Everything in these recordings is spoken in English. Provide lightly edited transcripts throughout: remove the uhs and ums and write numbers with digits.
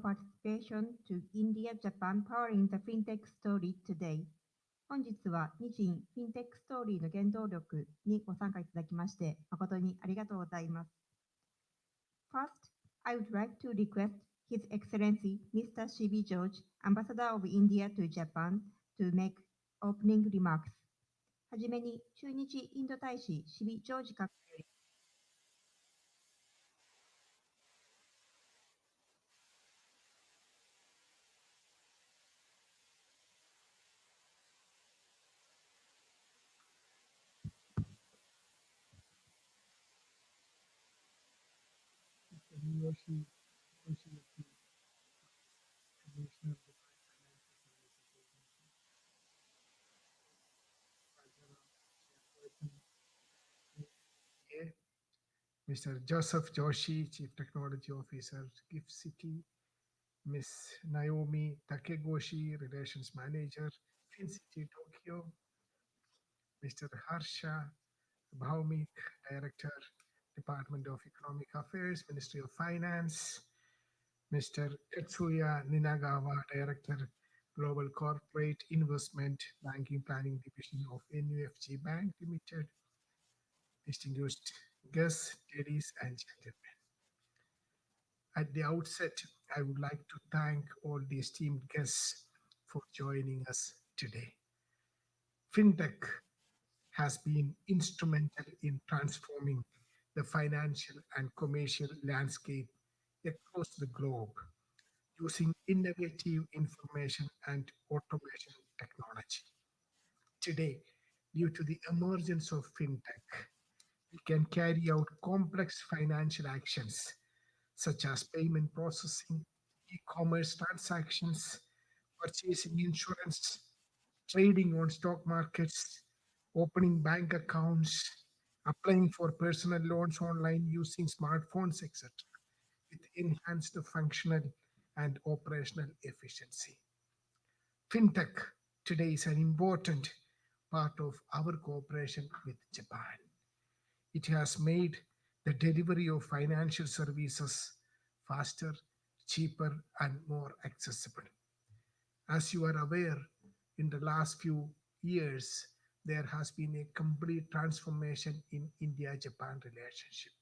participation to India-Japan Powering the Fintech Story today. 本日は日印フィンテックストーリーの原動力にご参加いただきまして誠にありがとうございます。First, I would like to request His Excellency Mr. C.B. George, Ambassador of India to Japan, to make opening remarks. はじめに駐日インド大使シビ・ジョージ閣下より Yoshi, Yoshi, Commissioner of the Mr. Joseph Joshi, Chief Technology Officer, Gift City, Miss Naomi Takegoshi, Relations Manager, FinCity Tokyo, Mr. Harsha Bhaumik, Director, Department of Economic Affairs, Ministry of Finance, Mr. Tetsuya Ninagawa, Director, Global Corporate Investment Banking Planning Division of NUFG Bank Limited, distinguished guests, ladies and gentlemen. At the outset, I would like to thank all the esteemed guests for joining us today. Fintech has been instrumental in transforming the financial and commercial landscape across the globe using innovative information and automation technology. Today, due to the emergence of fintech, we can carry out complex financial actions such as payment processing, e-commerce transactions, purchasing insurance, trading on stock markets, opening bank accounts, applying for personal loans online using smartphones, etc., with enhanced functional and operational efficiency. Fintech today is an important part of our cooperation with Japan. It has made the delivery of financial services faster, cheaper, and more accessible. As you are aware, in the last few years, there has been a complete transformation in India-Japan relationship.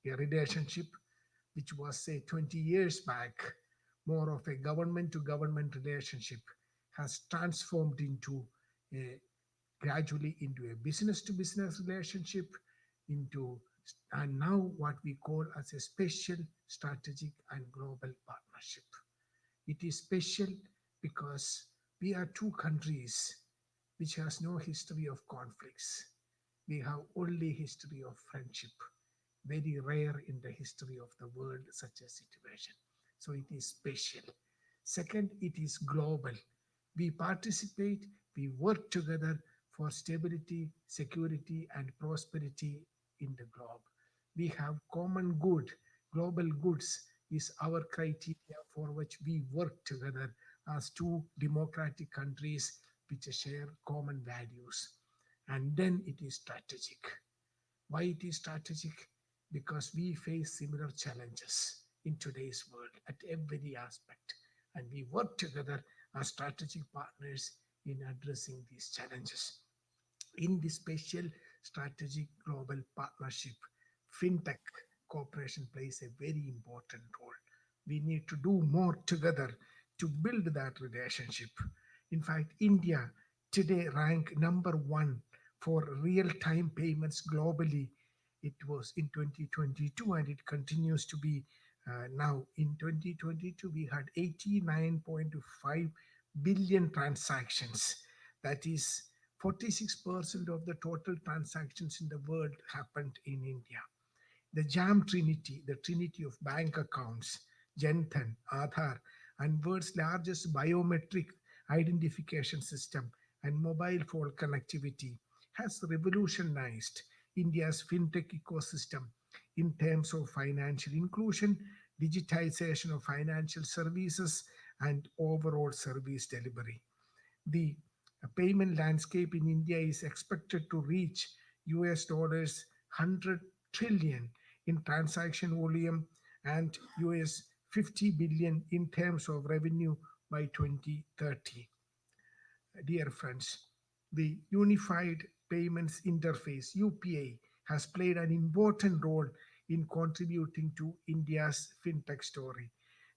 A relationship which was, say, 20 years back, more of a government-to-government relationship, has transformed into a gradually into a business-to-business relationship, into and now what we call as a special strategic and global partnership. It is special because we are two countries which has no history of conflicts. We have only history of friendship, very rare in the history of the world such a situation. So it is special. Second, it is global. We participate, we work together for stability, security, and prosperity in the globe. We have common good. Global goods is our criteria for which we work together as two democratic countries which share common values. And then it is strategic. Why it is strategic? Because we face similar challenges in today's world at every aspect. And we work together as strategic partners in addressing these challenges. In this special strategic global partnership, fintech cooperation plays a very important role. We need to do more together to build that relationship. In fact, India today rank number one for real-time payments globally. It was in 2022 and it continues to be now. In 2022, we had 89.5 billion transactions. That is 46% of the total transactions in the world happened in India. The JAM Trinity, the Trinity of bank accounts, Janthan, Aadhaar, and world's largest biometric identification system and mobile phone connectivity has revolutionized India's fintech ecosystem in terms of financial inclusion, digitization of financial services, and overall service delivery. The payment landscape in India is expected to reach US dollars 100 trillion in transaction volume and US 50 billion in terms of revenue by 2030. Dear friends, the Unified Payments Interface UPI has played an important role in contributing to India's fintech story.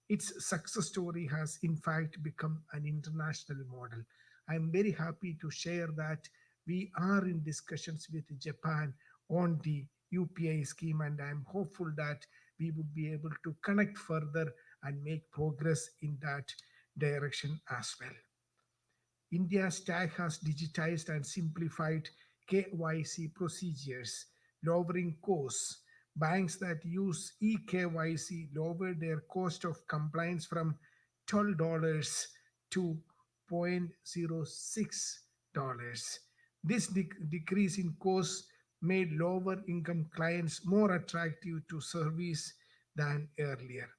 Its success story has, in fact, become an international model. I'm very happy to share that we are in discussions with Japan on the UPI scheme, and I'm hopeful that we would be able to connect further and make progress in that direction as well. India's tech has digitized and simplified KYC procedures, lowering costs. Banks that use eKYC lowered their cost of compliance from $12 to $0.06. This decrease in costs made lower income clients more attractive to service than earlier.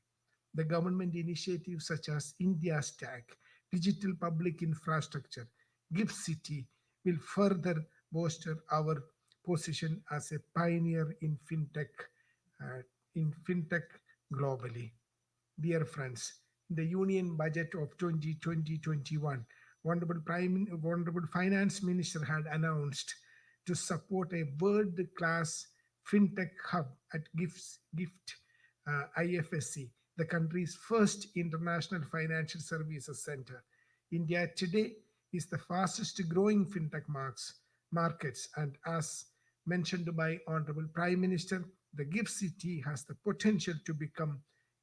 The government initiatives such as India Stack, digital public infrastructure, Gift City will further bolster our position as a pioneer uh, in fintech globally. Dear friends, the Union Budget of 2020-21, Honorable Finance Minister had announced to support a world-class fintech hub at IFSC, the country's first international financial services center. India today is the fastest growing markets, and as mentioned by Honorable Prime Minister, the Gift City has the potential to become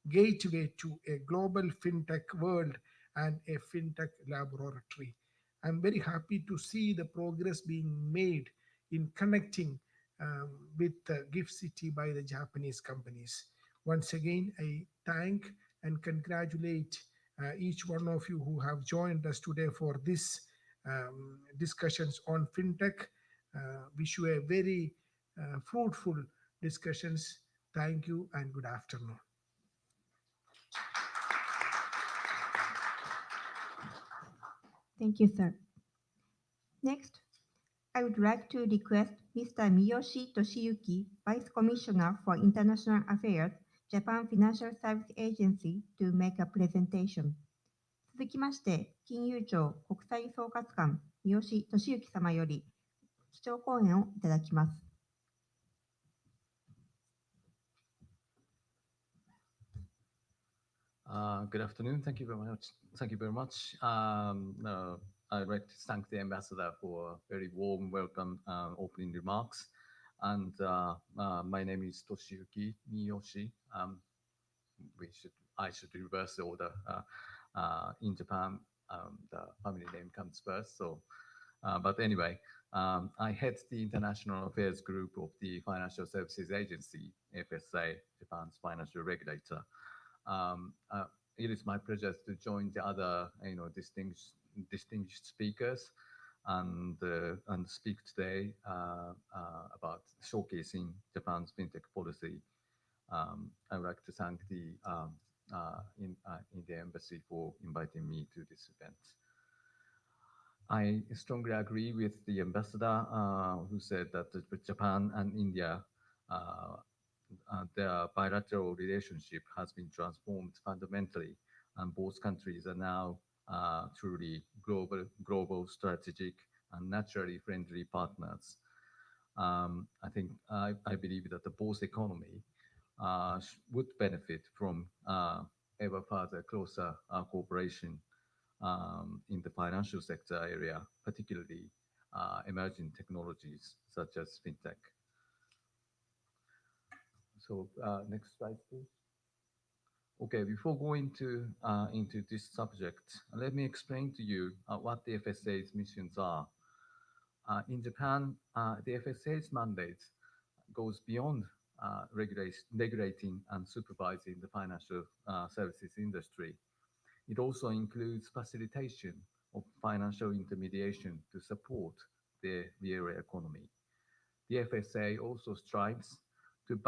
gateway to a global fintech world and a fintech laboratory. I'm very happy to see the progress being made in connecting with Gift City by the Japanese companies. Once again, I thank and congratulate each one of you who have joined us today for this discussions on fintech. Wish you a very fruitful discussions. Thank you and good afternoon. Thank you, sir. Next, I would like to request Mr. Miyoshi Toshiyuki, Vice Commissioner for International Affairs, Japan Financial Service Agency, to make a presentation. 続きまして、金融庁国際総括官三好俊之様より基調講演をいただきます。Good afternoon. Thank you very much. Thank you very much. I'd like to thank the ambassador for a very warm welcome opening remarks. And my name is Toshiyuki Miyoshi. I should reverse the order. In Japan, the family name comes first. So, but anyway, I head the International Affairs Group of the Financial Services Agency, FSA, Japan's financial regulator. It is my pleasure to join the other, distinguished speakers and speak today about showcasing Japan's fintech policy. I would like to thank the India Embassy for inviting me to this event. I strongly agree with the ambassador who said that Japan and India their bilateral relationship has been transformed fundamentally, and both countries are now truly global, strategic, and naturally friendly partners. I believe that the both economy would benefit from ever further closer cooperation in the financial sector area, particularly emerging technologies such as fintech. So next slide, please. Okay, before going into this subject, let me explain to you what the FSA's missions are. In Japan, the FSA's mandate goes beyond regulating and supervising the financial services industry. It also includes facilitation of financial intermediation to support the real economy. The FSA also strives to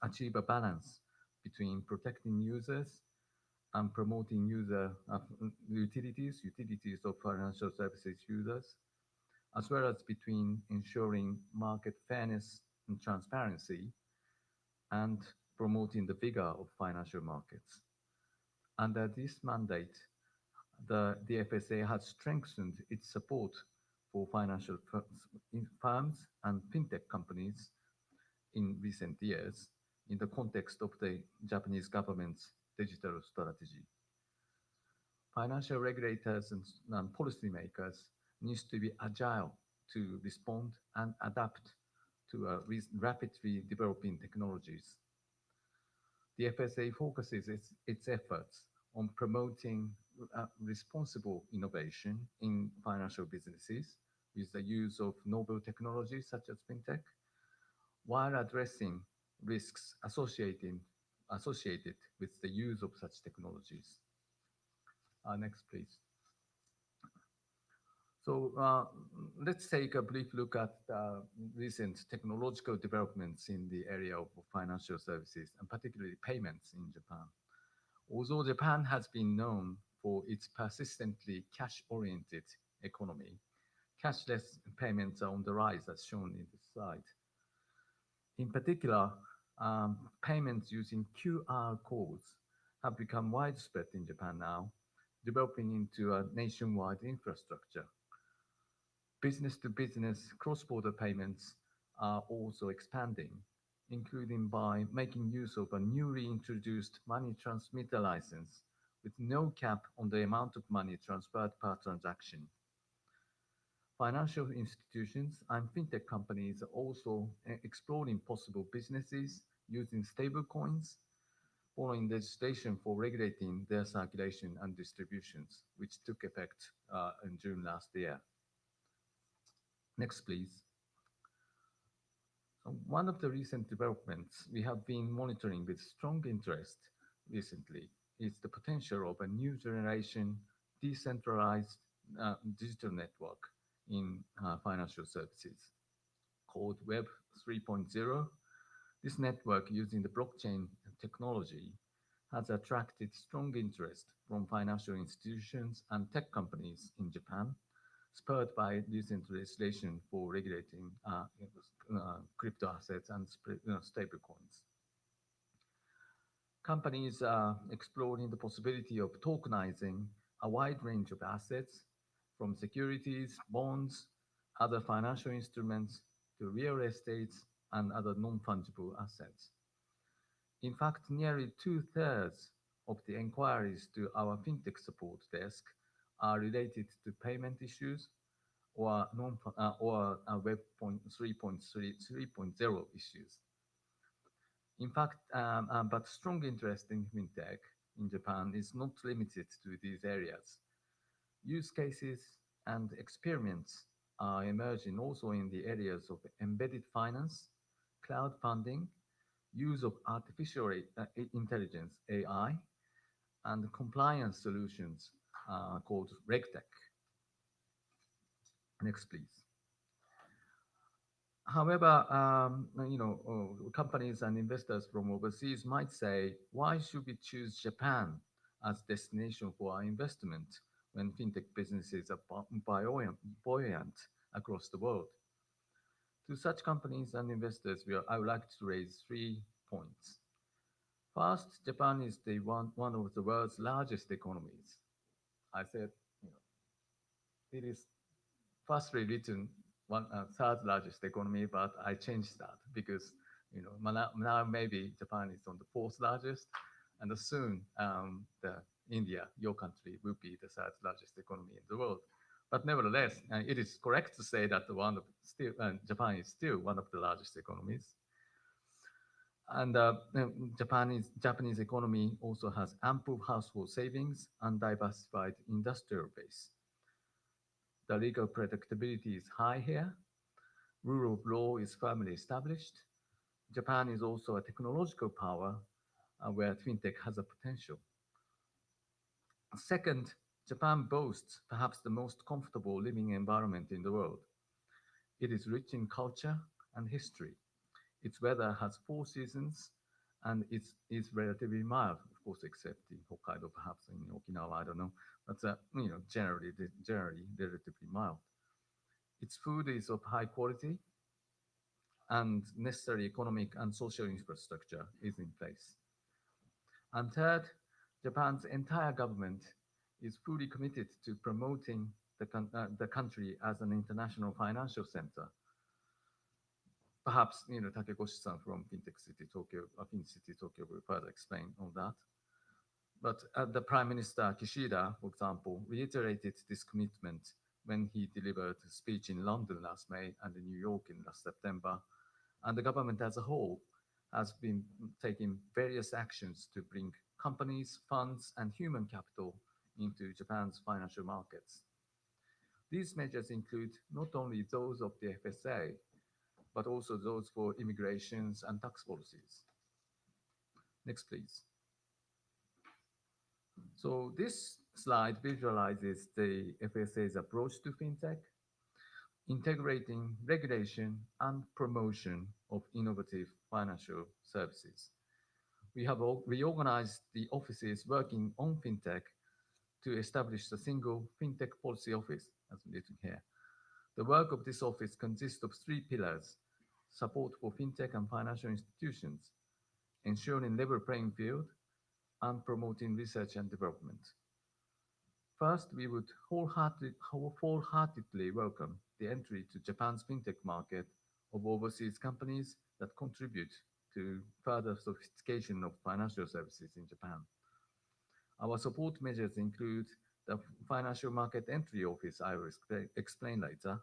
achieve a balance between protecting users and promoting utilities of financial services users, as well as between ensuring market fairness and transparency and promoting the vigor of financial markets. Under this mandate, the FSA has strengthened its support for financial firms and fintech companies in recent years in the context of the Japanese government's digital strategy. Financial regulators and policymakers need to be agile to respond and adapt to rapidly developing technologies. The FSA focuses its efforts on promoting responsible innovation in financial businesses with the use of novel technologies such as fintech, while addressing risks associated with the use of such technologies. Next, please. So let's take a brief look at recent technological developments in the area of financial services and particularly payments in Japan. Although Japan has been known for its persistently cash-oriented economy, cashless payments are on the rise as shown in this slide. In particular, payments using QR codes have become widespread in Japan now, developing into a nationwide infrastructure. Business-to-business cross-border payments are also expanding, including by making use of a newly introduced money transmitter license with no cap on the amount of money transferred per transaction. Financial institutions and fintech companies are also exploring possible businesses using stablecoins, following legislation for regulating their circulation and distributions, which took effect in June last year. Next, please. One of the recent developments we have been monitoring with strong interest recently is the potential of a new generation decentralized digital network in financial services called Web 3.0. This network using the blockchain technology has attracted strong interest from financial institutions and tech companies in Japan, spurred by recent legislation for regulating crypto assets and stablecoins. Companies are exploring the possibility of tokenizing a wide range of assets, from securities, bonds, other financial instruments, to real estate and other non-fungible assets. In fact, nearly 2/3 of the inquiries to our fintech support desk are related to payment issues or Web 3.0 issues. In fact, but strong interest in fintech in Japan is not limited to these areas. Use cases and experiments are emerging also in the areas of embedded finance, cloud funding, use of artificial intelligence, AI, and compliance solutions called RegTech. Next, please. However, companies and investors from overseas might say, why should we choose Japan as destination for our investment when fintech businesses are buoyant across the world? To such companies and investors, I would like to raise 3 points. First, Japan is one of the world's largest economies. I said, it is firstly written third largest economy, but I changed that because now maybe Japan is on the fourth largest, and soon India, your country, will be the third largest economy in the world. But nevertheless, it is correct to say that Japan is still one of the largest economies. And Japanese economy also has ample household savings and diversified industrial base. The legal predictability is high here. Rule of law is firmly established. Japan is also a technological power where fintech has a potential. Second, Japan boasts perhaps the most comfortable living environment in the world. It is rich in culture and history. Its weather has 4 seasons and it is relatively mild, of course, except in Hokkaido, perhaps in Okinawa, I don't know. But generally relatively mild. Its food is of high quality, and necessary economic and social infrastructure is in place. And third, Japan's entire government is fully committed to promoting the country as an international financial center. Perhaps, Takegoshi-san from Fintech City Tokyo, FinCity Tokyo will further explain on that. But the Prime Minister Kishida, for example, reiterated this commitment when he delivered a speech in London last May and in New York in last September. And the government as a whole has been taking various actions to bring companies, funds, and human capital into Japan's financial markets. These measures include not only those of the FSA, but also those for immigrations and tax policies. Next, please. So this slide visualizes the FSA's approach to fintech, integrating regulation and promotion of innovative financial services. We have reorganized the offices working on fintech to establish a single fintech policy office, as written here. The work of this office consists of three pillars: support for fintech and financial institutions, ensuring level playing field, and promoting research and development. First, we would wholeheartedly welcome the entry to Japan's fintech market of overseas companies that contribute to further sophistication of financial services in Japan. Our support measures include the Financial Market Entry Office I will explain later,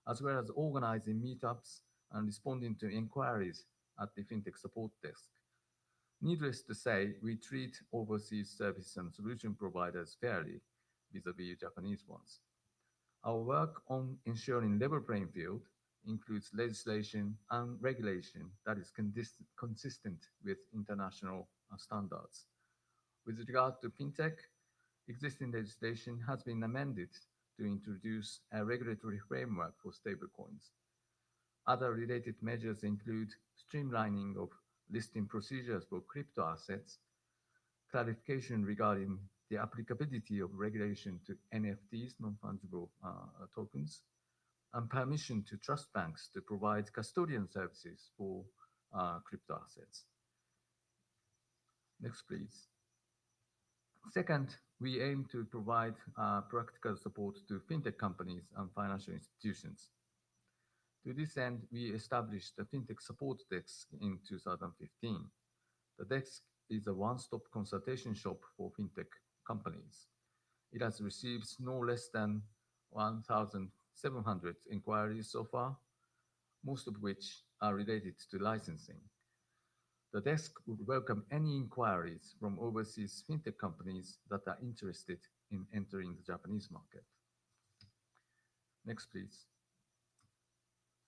as well as organizing meetups and responding to inquiries at the fintech support desk. Needless to say, we treat overseas service and solution providers fairly vis-à-vis Japanese ones. Our work on ensuring level playing field includes legislation and regulation that is consistent with international standards. With regard to fintech, existing legislation has been amended to introduce a regulatory framework for stablecoins. Other related measures include streamlining of listing procedures for crypto assets, clarification regarding the applicability of regulation to NFTs, non-fungible tokens, and permission to trust banks to provide custodian services for crypto assets. Next, please. Second, we aim to provide practical support to fintech companies and financial institutions. To this end, we established the Fintech Support Desk in 2015. The desk is a one-stop consultation shop for fintech companies. It has received no less than 1,700 inquiries so far, most of which are related to licensing. The desk would welcome any inquiries from overseas fintech companies that are interested in entering the Japanese market. Next, please.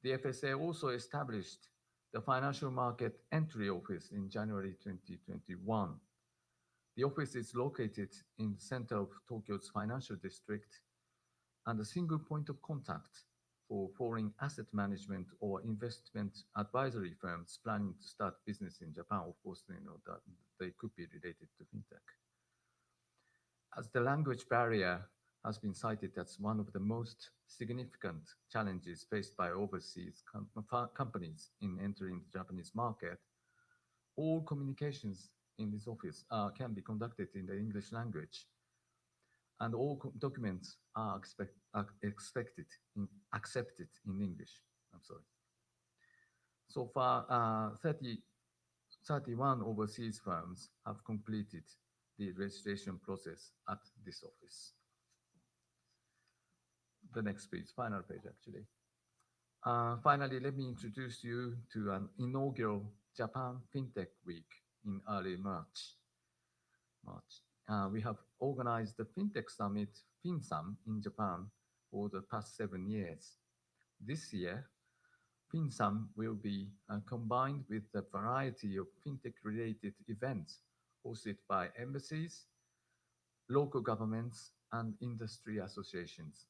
The FSA also established the Financial Market Entry Office in January 2021. The office is located in the center of Tokyo's financial district and a single point of contact for foreign asset management or investment advisory firms planning to start business in Japan. Of course, that they could be related to fintech. As the language barrier has been cited as one of the most significant challenges faced by overseas companies in entering the Japanese market, all communications in this office can be conducted in the English language, and all documents are accepted in English. I'm sorry. So far, 31 overseas firms have completed the registration process at this office. The next page, final page actually. Finally, let me introduce you to an inaugural Japan FinTech Week in early March. We have organized the FinTech Summit, FinSum, in Japan for the past 7 years. This year, FinSum will be combined with a variety of FinTech-related events hosted by embassies, local governments, and industry associations.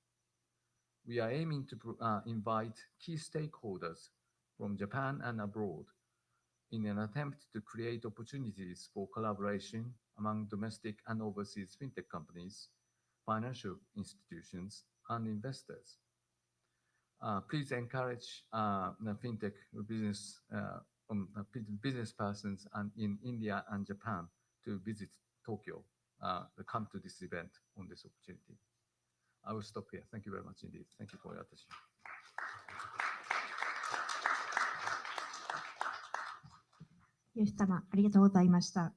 We are aiming to invite key stakeholders from Japan and abroad in an attempt to create opportunities for collaboration among domestic and overseas fintech companies, financial institutions, and investors. Please encourage the fintech business persons in India and Japan to visit Tokyo come to this event on this opportunity. I will stop here. Thank you very much indeed. Thank you for your attention. Yoshi様、ありがとうございました。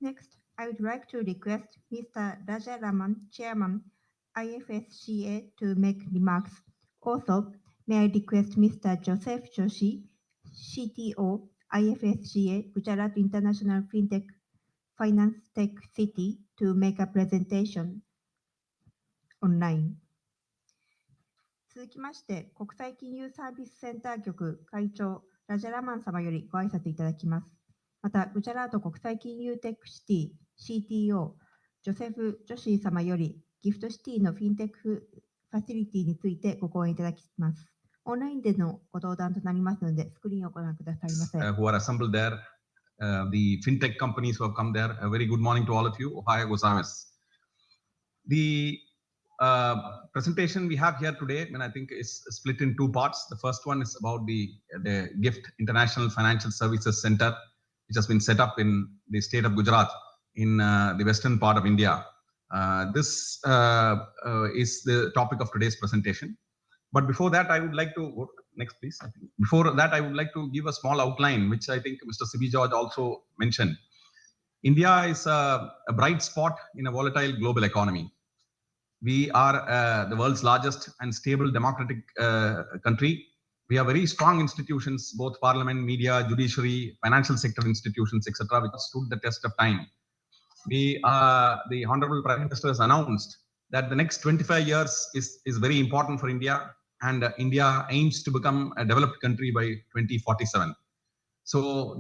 Next, I would like to request Mr. Rajaraman, Chairman, IFSCA, to make remarks. Also, may I request Mr. Joseph Joshi, CTO, IFSCA, Gujarat International Fintech Finance Tech City, to make a presentation online. 続きまして、国際金融サービスセンター局会長、ラジャラマン様よりご挨拶いただきます。また、グジャラート国際金融テックシティ CTO、ジョセフ・ジョシー様よりギフトシティのフィンテックファシリティについてご講演いただきます。オンラインでのご登壇となりますので、スクリーンをご覧くださいませ。Who are assembled there, the fintech companies who have come there, a very good morning to all of you. Ohio gozaimasu. The presentation we have here today, I think, is split in two parts. The first one is about the GIFT International Financial Services Center, which has been set up in the state of Gujarat in the western part of India. This is the topic of today's presentation. But before that, I would like to, next please. Before that, I would like to give a small outline, which I think Mr. Sibi George also mentioned. India is a bright spot in a volatile global economy. We are the world's largest and stable democratic country. We have very strong institutions, both parliament, media, judiciary, financial sector institutions, etc., which stood the test of time. The Honorable Prime Minister has announced that the next 25 years is very important for India, and India aims to become a developed country by 2047. So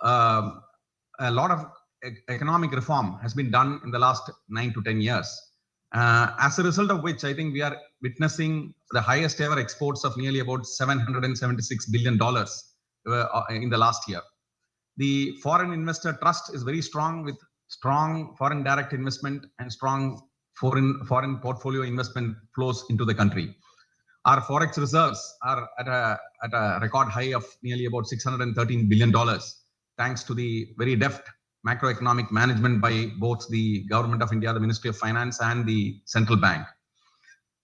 a lot of economic reform has been done in the last 9 to 10 years. As a result of which, I think we are witnessing the highest ever exports of nearly about $776 billion in the last year. The foreign investor trust is very strong, with strong foreign direct investment and strong foreign portfolio investment flows into the country. Our forex reserves are at a record high of nearly about $613 billion, thanks to the very deft macroeconomic management by both the Government of India, the Ministry of Finance, and the Central Bank.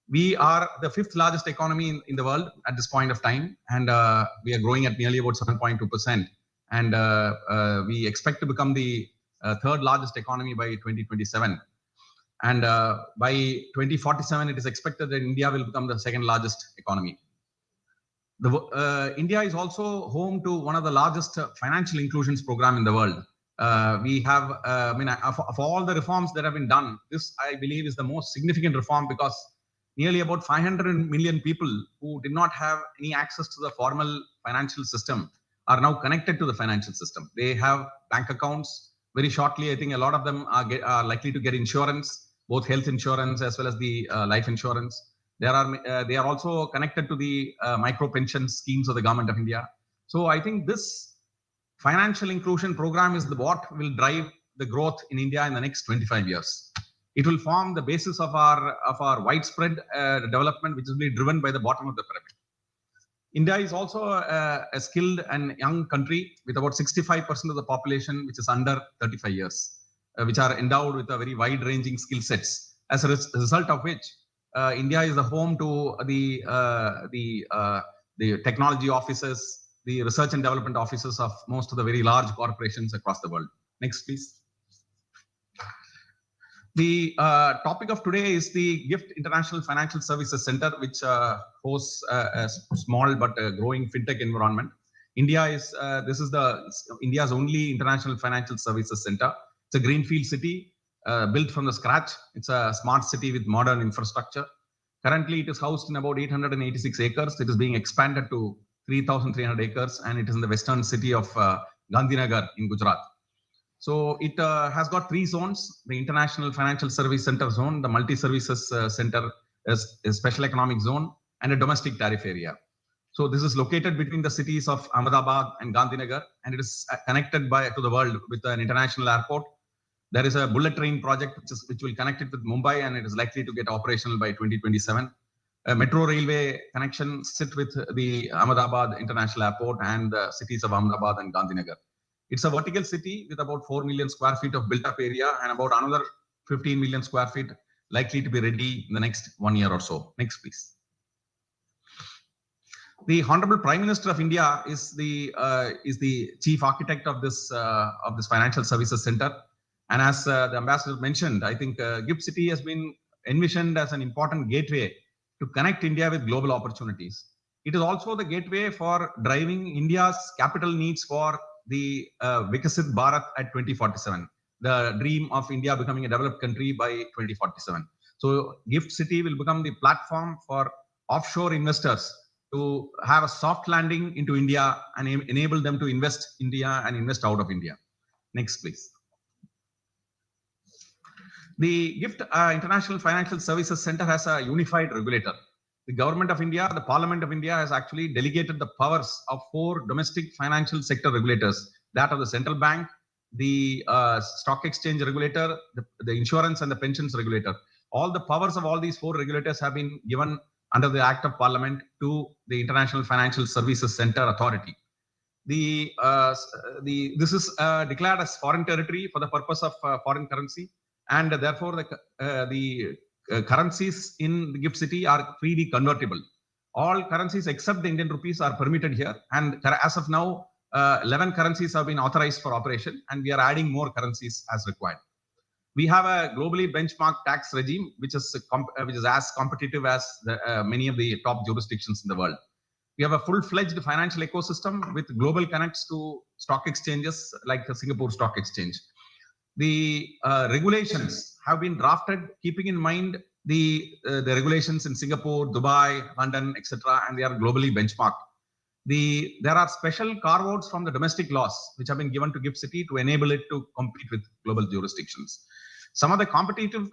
We are the fifth largest economy in the world at this point of time, and we are growing at nearly about 7.2%. And we expect to become the third largest economy by 2027. And by 2047, it is expected that India will become the second largest economy. India is also home to one of the largest financial inclusions program in the world. We have, of all the reforms that have been done, this I believe is the most significant reform, because nearly about 500 million people who did not have any access to the formal financial system are now connected to the financial system. They have bank accounts. Very shortly, I think a lot of them are likely to get insurance, both health insurance as well as the life insurance. They are also connected to the micro pension schemes of the Government of India. So I think this financial inclusion program is what will drive the growth in India in the next 25 years. It will form the basis of our widespread development, which will be driven by the bottom of the pyramid. India is also a skilled and young country with about 65% of the population which is under 35 years, which are endowed with a very wide-ranging skill sets. As a result of which, India is the home to the technology offices, the research and development offices of most of the very large corporations across the world. Next, please. The topic of today is the GIFT International Financial Services Center, which hosts a small but growing fintech environment. This is India's only international financial services center. It's a greenfield city built from the scratch. It's a smart city with modern infrastructure. Currently, it is housed in about 886 acres. It is being expanded to 3,300 acres, and it is in the western city of Gandhinagar in Gujarat. So it has got three zones: the International Financial Service Center zone, the Multi-Services Center, a Special Economic Zone, and a Domestic Tariff Area. So this is located between the cities of Ahmedabad and Gandhinagar, and it is connected to the world with an international airport. There is a bullet train project which will connect it with Mumbai, and it is likely to get operational by 2027. A metro railway connection sit with the Ahmedabad International Airport and the cities of Ahmedabad and Gandhinagar. It's a vertical city with about 4 million square feet of built-up area and about another 15 million square feet likely to be ready in the next 1 year or so. Next, please. The Honorable Prime Minister of India is the chief architect of this financial services center. And as the ambassador mentioned, I think GIFT City has been envisioned as an important gateway to connect India with global opportunities. It is also the gateway for driving India's capital needs for the Vikasit Bharat at 2047, the dream of India becoming a developed country by 2047. So GIFT City will become the platform for offshore investors to have a soft landing into India and enable them to invest in India and invest out of India. Next, please. The GIFT International Financial Services Center has a unified regulator. The Government of India, the Parliament of India has actually delegated the powers of 4 domestic financial sector regulators, that of the central bank, the stock exchange regulator, the insurance and the pensions regulator. All the powers of all these 4 regulators have been given under the Act of Parliament to the International Financial Services Center Authority. This is declared as foreign territory for the purpose of foreign currency, and therefore the currencies in the GIFT City are freely convertible. All currencies except the Indian rupees are permitted here, and as of now, 11 currencies have been authorized for operation, and we are adding more currencies as required. We have a globally benchmarked tax regime, which is as competitive as many of the top jurisdictions in the world. We have a full-fledged financial ecosystem with global connects to stock exchanges like the Singapore Stock Exchange. The regulations have been drafted keeping in mind the regulations in Singapore, Dubai, London, etc., and they are globally benchmarked. There are special carve-outs from the domestic laws which have been given to GIFT City to enable it to compete with global jurisdictions. Some of the competitive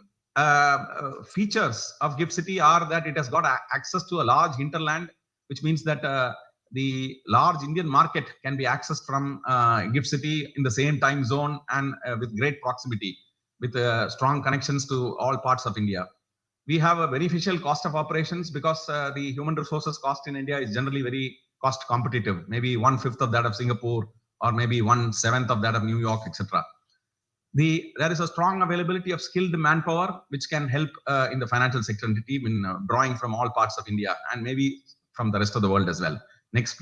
features of GIFT City are that it has got access to a large hinterland, which means that the large Indian market can be accessed from GIFT City in the same time zone and with great proximity, with strong connections to all parts of India. We have a beneficial cost of operations because the human resources cost in India is generally very cost competitive, maybe 1/5 of that of Singapore or maybe 1/7 of that of New York, etc. There is a strong availability of skilled manpower, which can help in the financial sector entity in drawing from all parts of India and maybe from the rest of the world as well. Next.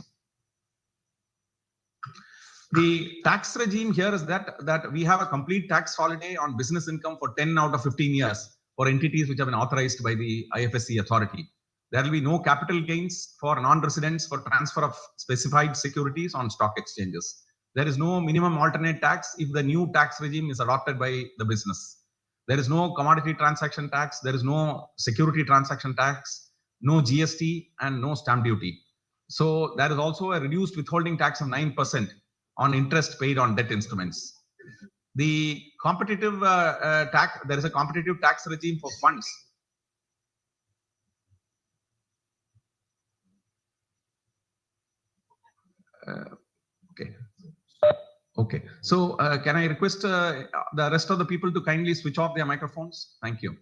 The tax regime here is that we have a complete tax holiday on business income for 10 out of 15 years for entities which have been authorized by the IFSC authority. There will be no capital gains for non-residents for transfer of specified securities on stock exchanges. There is no minimum alternate tax if the new tax regime is adopted by the business. There is no commodity transaction tax. There is no security transaction tax, no GST, and no stamp duty. So there is also a reduced withholding tax of 9% on interest paid on debt instruments. The competitive tax, there is a competitive tax regime for funds. Okay. So can I request the rest of the people to kindly switch off their microphones? Thank you.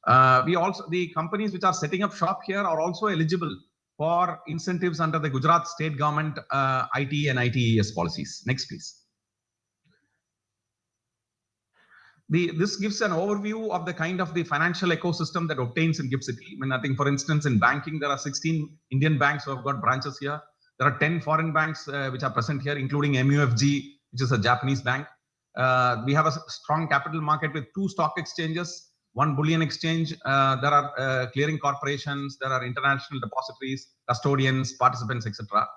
The companies which are setting up shop here are also eligible for incentives under the Gujarat state government IT and ITES policies. Next, please. This gives an overview of the kind of the financial ecosystem that obtains in GIFT City. I think, for instance, in banking, there are 16 Indian banks who have got branches here. There are 10 foreign banks which are present here, including MUFG, which is a Japanese bank. We have a strong capital market with 2 stock exchanges, 1 bullion exchange. There are clearing corporations, there are international depositories, custodians, participants, etc.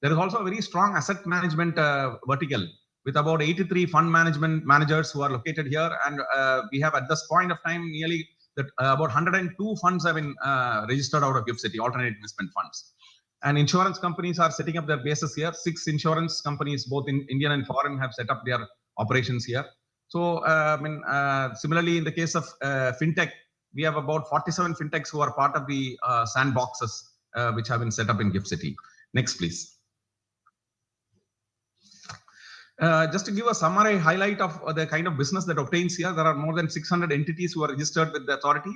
There is also a very strong asset management vertical with about 83 fund management managers who are located here. And we have at this point of time nearly about 102 funds have been registered out of GIFT City, alternate investment funds. And insurance companies are setting up their bases here. 6 insurance companies, both in Indian and foreign, have set up their operations here. So, similarly, in the case of Fintech, we have about 47 Fintechs who are part of the sandboxes which have been set up in GIFT City. Next, please. Just to give a summary highlight of the kind of business that obtains here, there are more than 600 entities who are registered with the authority.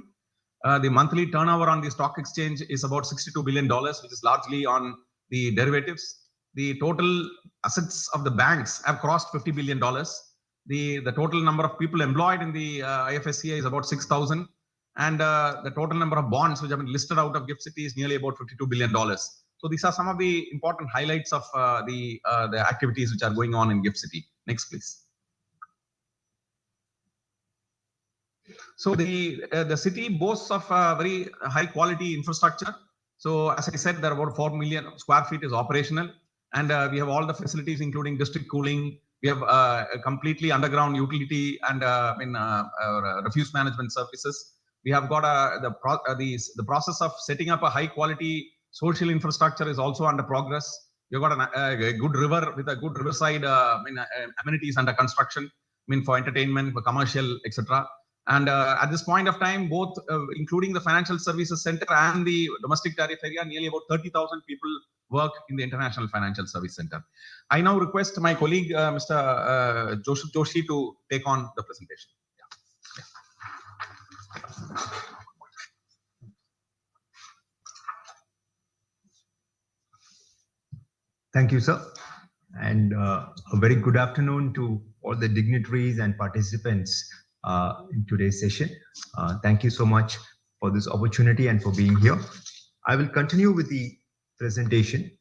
The monthly turnover on the stock exchange is about $62 billion, which is largely on the derivatives. The total assets of the banks have crossed $50 billion. The total number of people employed in the IFSCA is about 6,000. And the total number of bonds which have been listed out of GIFT City is nearly about $52 billion. So these are some of the important highlights of the activities which are going on in GIFT City. Next, please. So the city boasts of very high quality infrastructure. So as I said, there are about 4 million square feet is operational, and we have all the facilities, including district cooling. We have a completely underground utility and refuse management services. We have got the process of setting up a high quality social infrastructure is also under progress. We've got a good river with a good riverside amenities under construction, for entertainment, for commercial, etc. And at this point of time, both including the financial services center and the domestic tariff area, nearly about 30,000 people work in the International Financial Service Center. I now request my colleague, Mr. Joseph Joshi, to take on the presentation. Thank you, sir. And a very good afternoon to all the dignitaries and participants in today's session. Thank you so much for this opportunity and for being here. I will continue with the presentation.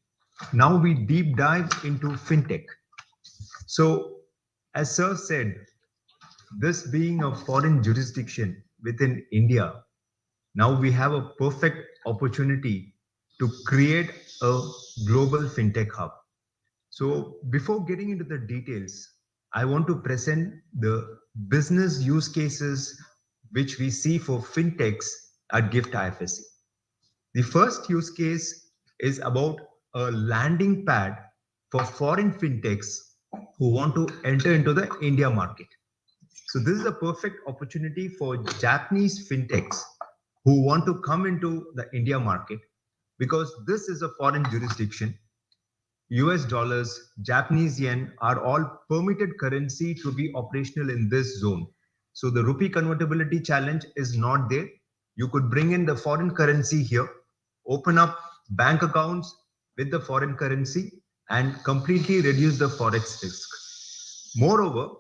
Now we deep dive into fintech. So as sir said, this being a foreign jurisdiction within India, now we have a perfect opportunity to create a global fintech hub. So before getting into the details, I want to present the business use cases which we see for fintechs at GIFT IFSC. The first use case is about a landing pad for foreign fintechs who want to enter into the India market. So this is a perfect opportunity for Japanese fintechs who want to come into the India market, because this is a foreign jurisdiction. US dollars, Japanese yen are all permitted currency to be operational in this zone. So the rupee convertibility challenge is not there. You could bring in the foreign currency here, open up bank accounts with the foreign currency and completely reduce the forex risk. Moreover,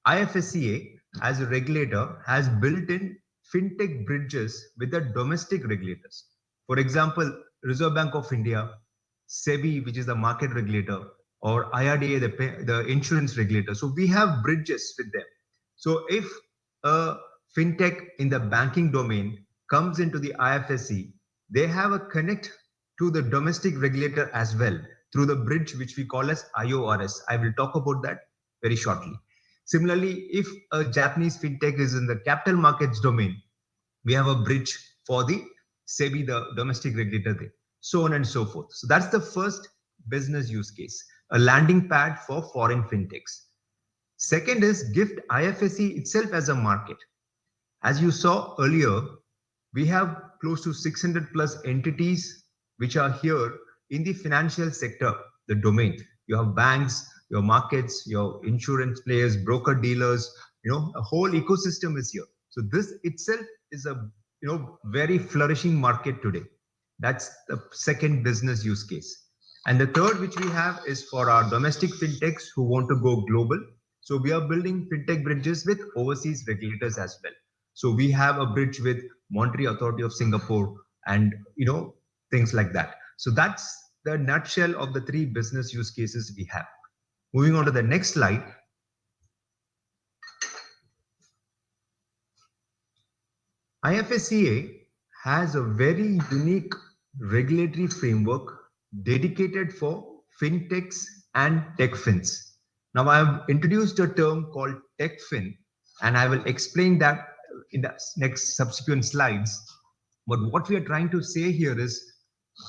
IFSCA as a regulator has built in fintech bridges with the domestic regulators. For example, Reserve Bank of India, SEBI, which is the market regulator, or IRDA, the insurance regulator. So we have bridges with them. So if a fintech in the banking domain comes into the IFSC, they have a connect to the domestic regulator as well through the bridge which we call as IORS. I will talk about that very shortly. Similarly, if a Japanese fintech is in the capital markets domain, we have a bridge for the SEBI, the domestic regulator there, so on and so forth. So that's the first business use case, a landing pad for foreign fintechs. Second is GIFT IFSC itself as a market. As you saw earlier, we have close to 600 plus entities which are here in the financial sector, the domain. You have banks, your markets, your insurance players, broker dealers, a whole ecosystem is here. So this itself is a very flourishing market today. That's the second business use case. And the third which we have is for our domestic fintechs who want to go global. So we are building fintech bridges with overseas regulators as well. So we have a bridge with Monetary Authority of Singapore and things like that. So that's the nutshell of the three business use cases we have. Moving on to the next slide. IFSCA has a very unique regulatory framework dedicated for fintechs and techfins. Now I have introduced a term called techfin, and I will explain that in the next subsequent slides. But what we are trying to say here is,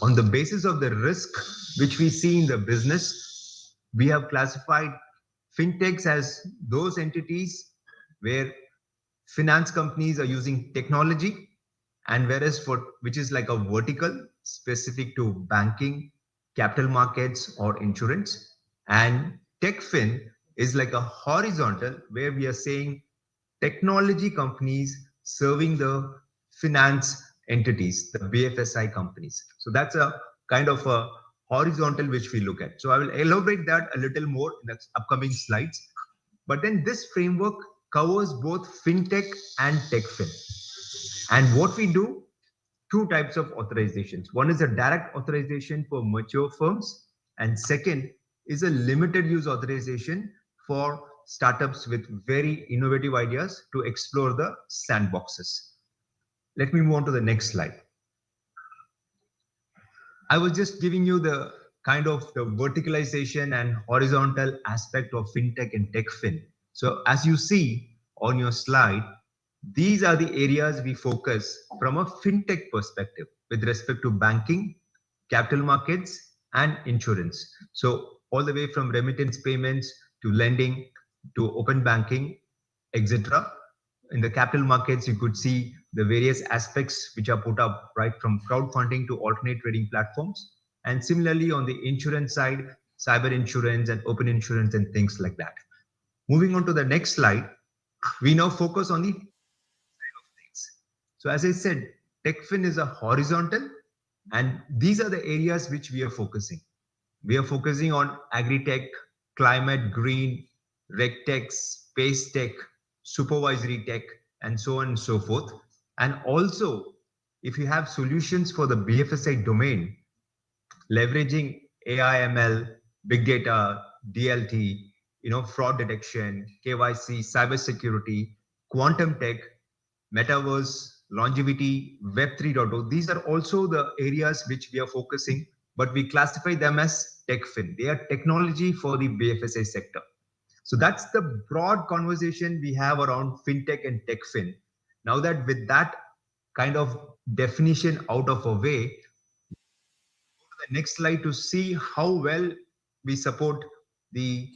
on the basis of the risk which we see in the business, we have classified fintechs as those entities where finance companies are using technology, and whereas which is like a vertical specific to banking, capital markets, or insurance, and techfin is like a horizontal where we are saying technology companies serving the finance entities, the BFSI companies. So that's a kind of a horizontal, which we look at. So I will elaborate that a little more in the upcoming slides. But then this framework covers both fintech and techfin. And what we do, two types of authorizations. One is a direct authorization for mature firms, and second is a limited use authorization for startups with very innovative ideas to explore the sandboxes. Let me move on to the next slide. I was just giving you the kind of the verticalization and horizontal aspect of fintech and techfin. So as you see on your slide, these are the areas we focus from a fintech perspective with respect to banking, capital markets, and insurance. So all the way from remittance payments to lending to open banking, etc. In the capital markets, you could see the various aspects which are put up, right from crowdfunding to alternate trading platforms. And similarly, on the insurance side, cyber insurance and open insurance and things like that. Moving on to the next slide, we now focus on the side of things. So as I said, TechFin is a horizontal, and these are the areas which we are focusing. We are focusing on agri-tech, climate, green, regtech, space tech, supervisory tech, and so on and so forth. And also, if you have solutions for the BFSI domain, leveraging AI, ML, big data, DLT, fraud detection, KYC, cybersecurity, quantum tech, metaverse, longevity, Web 3.0. These are also the areas which we are focusing, but we classify them as TechFin. They are technology for the BFSI sector. So that's the broad conversation we have around fintech and TechFin. Now that with that kind of definition out of a way, go to the next slide to see how well we support the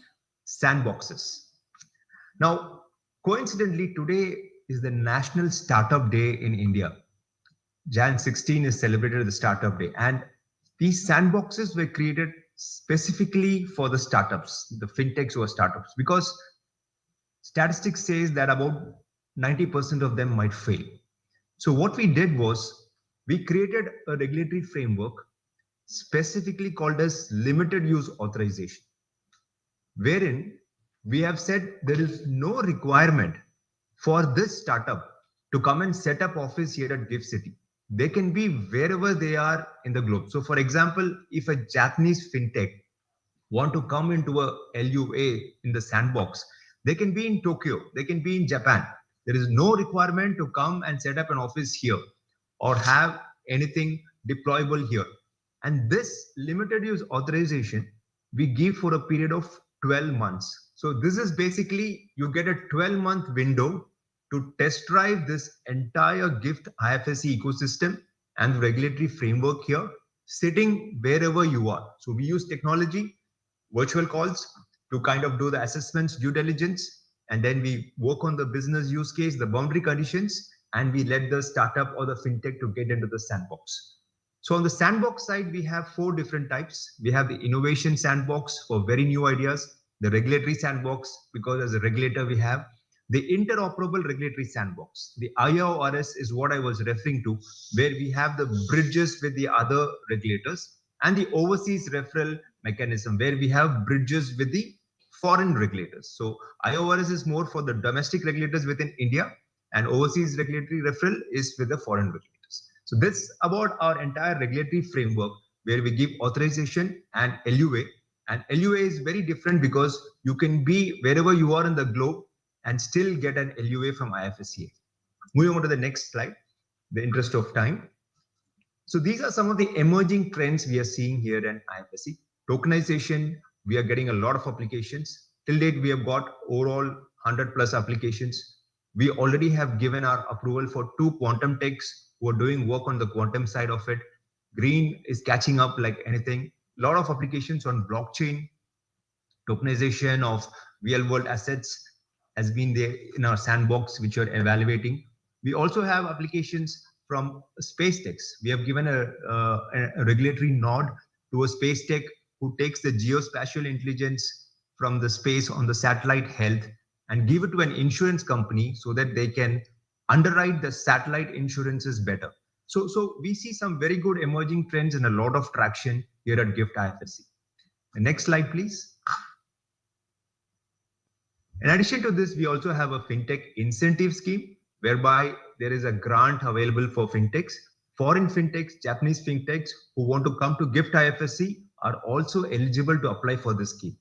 sandboxes. Now, coincidentally, today is the National Startup Day in India. Jan 16 is celebrated as the Startup Day. And these sandboxes were created specifically for the startups, the fintechs who are startups, because statistics says that about 90% of them might fail. So what we did was we created a regulatory framework specifically called as limited use authorization, wherein we have said there is no requirement for this startup to come and set up office here at GIFT City. They can be wherever they are in the globe. So for example, if a Japanese fintech want to come into a LUA in the sandbox, they can be in Tokyo, they can be in Japan. There is no requirement to come and set up an office here or have anything deployable here. And this limited use authorization we give for a period of 12 months. So this is basically you get a 12-month window to test drive this entire GIFT IFSC ecosystem and regulatory framework here, sitting wherever you are. So we use technology, virtual calls to kind of do the assessments, due diligence, and then we work on the business use case, the boundary conditions, and we let the startup or the fintech to get into the sandbox. So on the sandbox side, we have 4 different types. We have the innovation sandbox for very new ideas, the regulatory sandbox, because as a regulator we have the interoperable regulatory sandbox. The IORS is what I was referring to, where we have the bridges with the other regulators, and the overseas referral mechanism, where we have bridges with the foreign regulators. So IORS is more for the domestic regulators within India, and overseas regulatory referral is with the foreign regulators. So this about our entire regulatory framework, where we give authorization and LUA. And LUA is very different because you can be wherever you are in the globe and still get an LUA from IFSCA. Moving on to the next slide, the interest of time. So these are some of the emerging trends we are seeing here in IFSC. Tokenization, we are getting a lot of applications. Till date, we have got overall 100 plus applications. We already have given our approval for 2 quantum techs who are doing work on the quantum side of it. Green is catching up like anything. A lot of applications on blockchain, tokenization of real world assets has been there in our sandbox, which we're evaluating. We also have applications from space techs. We have given a regulatory nod to a space tech who takes the geospatial intelligence from the space on the satellite health and give it to an insurance company so that they can underwrite the satellite insurances better. So we see some very good emerging trends and a lot of traction here at GIFT IFSC. The next slide, please. In addition to this, we also have a fintech incentive scheme whereby there is a grant available for fintechs. Foreign fintechs, Japanese fintechs who want to come to GIFT IFSC are also eligible to apply for this scheme.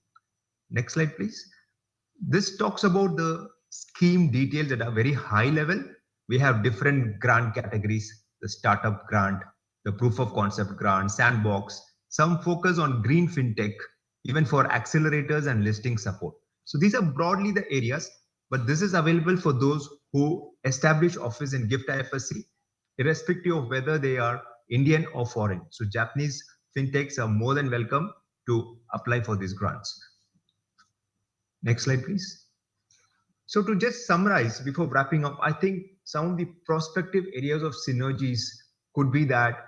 Next slide, please. This talks about the scheme details at a very high level. We have different grant categories, the startup grant, the proof of concept grant, sandbox, some focus on green fintech, even for accelerators and listing support. So these are broadly the areas, but this is available for those who establish office in GIFT IFSC, irrespective of whether they are Indian or foreign. So Japanese fintechs are more than welcome to apply for these grants. Next slide, please. So to just summarize before wrapping up, I think some of the prospective areas of synergies could be that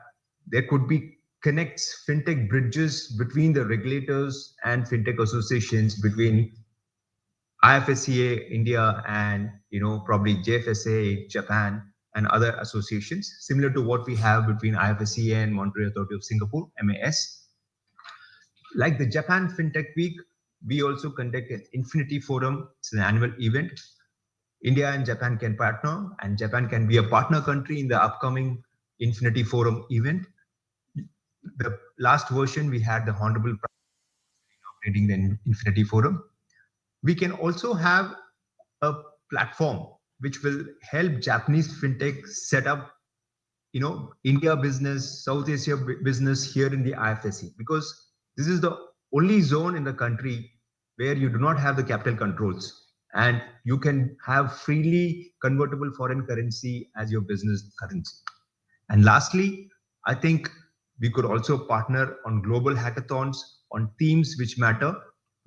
there could be connects, fintech bridges between the regulators and fintech associations between IFSCA India and probably JFSA Japan and other associations, similar to what we have between IFSCA and Monetary Authority of Singapore, MAS. Like the Japan Fintech Week, we also conduct an Infinity Forum. It's an annual event. India and Japan can partner, and Japan can be a partner country in the upcoming Infinity Forum event. The last version, we had the Honorable Prime Minister operating the Infinity Forum. We can also have a platform which will help Japanese fintech set up, India business, South Asia business here in the IFSC, because this is the only zone in the country where you do not have the capital controls and you can have freely convertible foreign currency as your business currency. And lastly, I think we could also partner on global hackathons on themes which matter.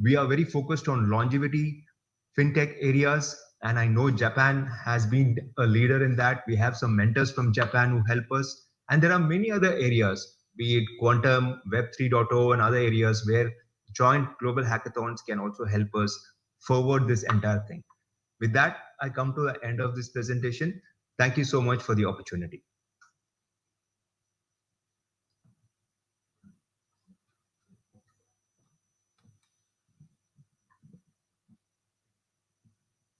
We are very focused on longevity, fintech areas, and I know Japan has been a leader in that. We have some mentors from Japan who help us. And there are many other areas, be it quantum, Web 3.0, and other areas where joint global hackathons can also help us forward this entire thing. With that, I come to the end of this presentation. Thank you so much for the opportunity.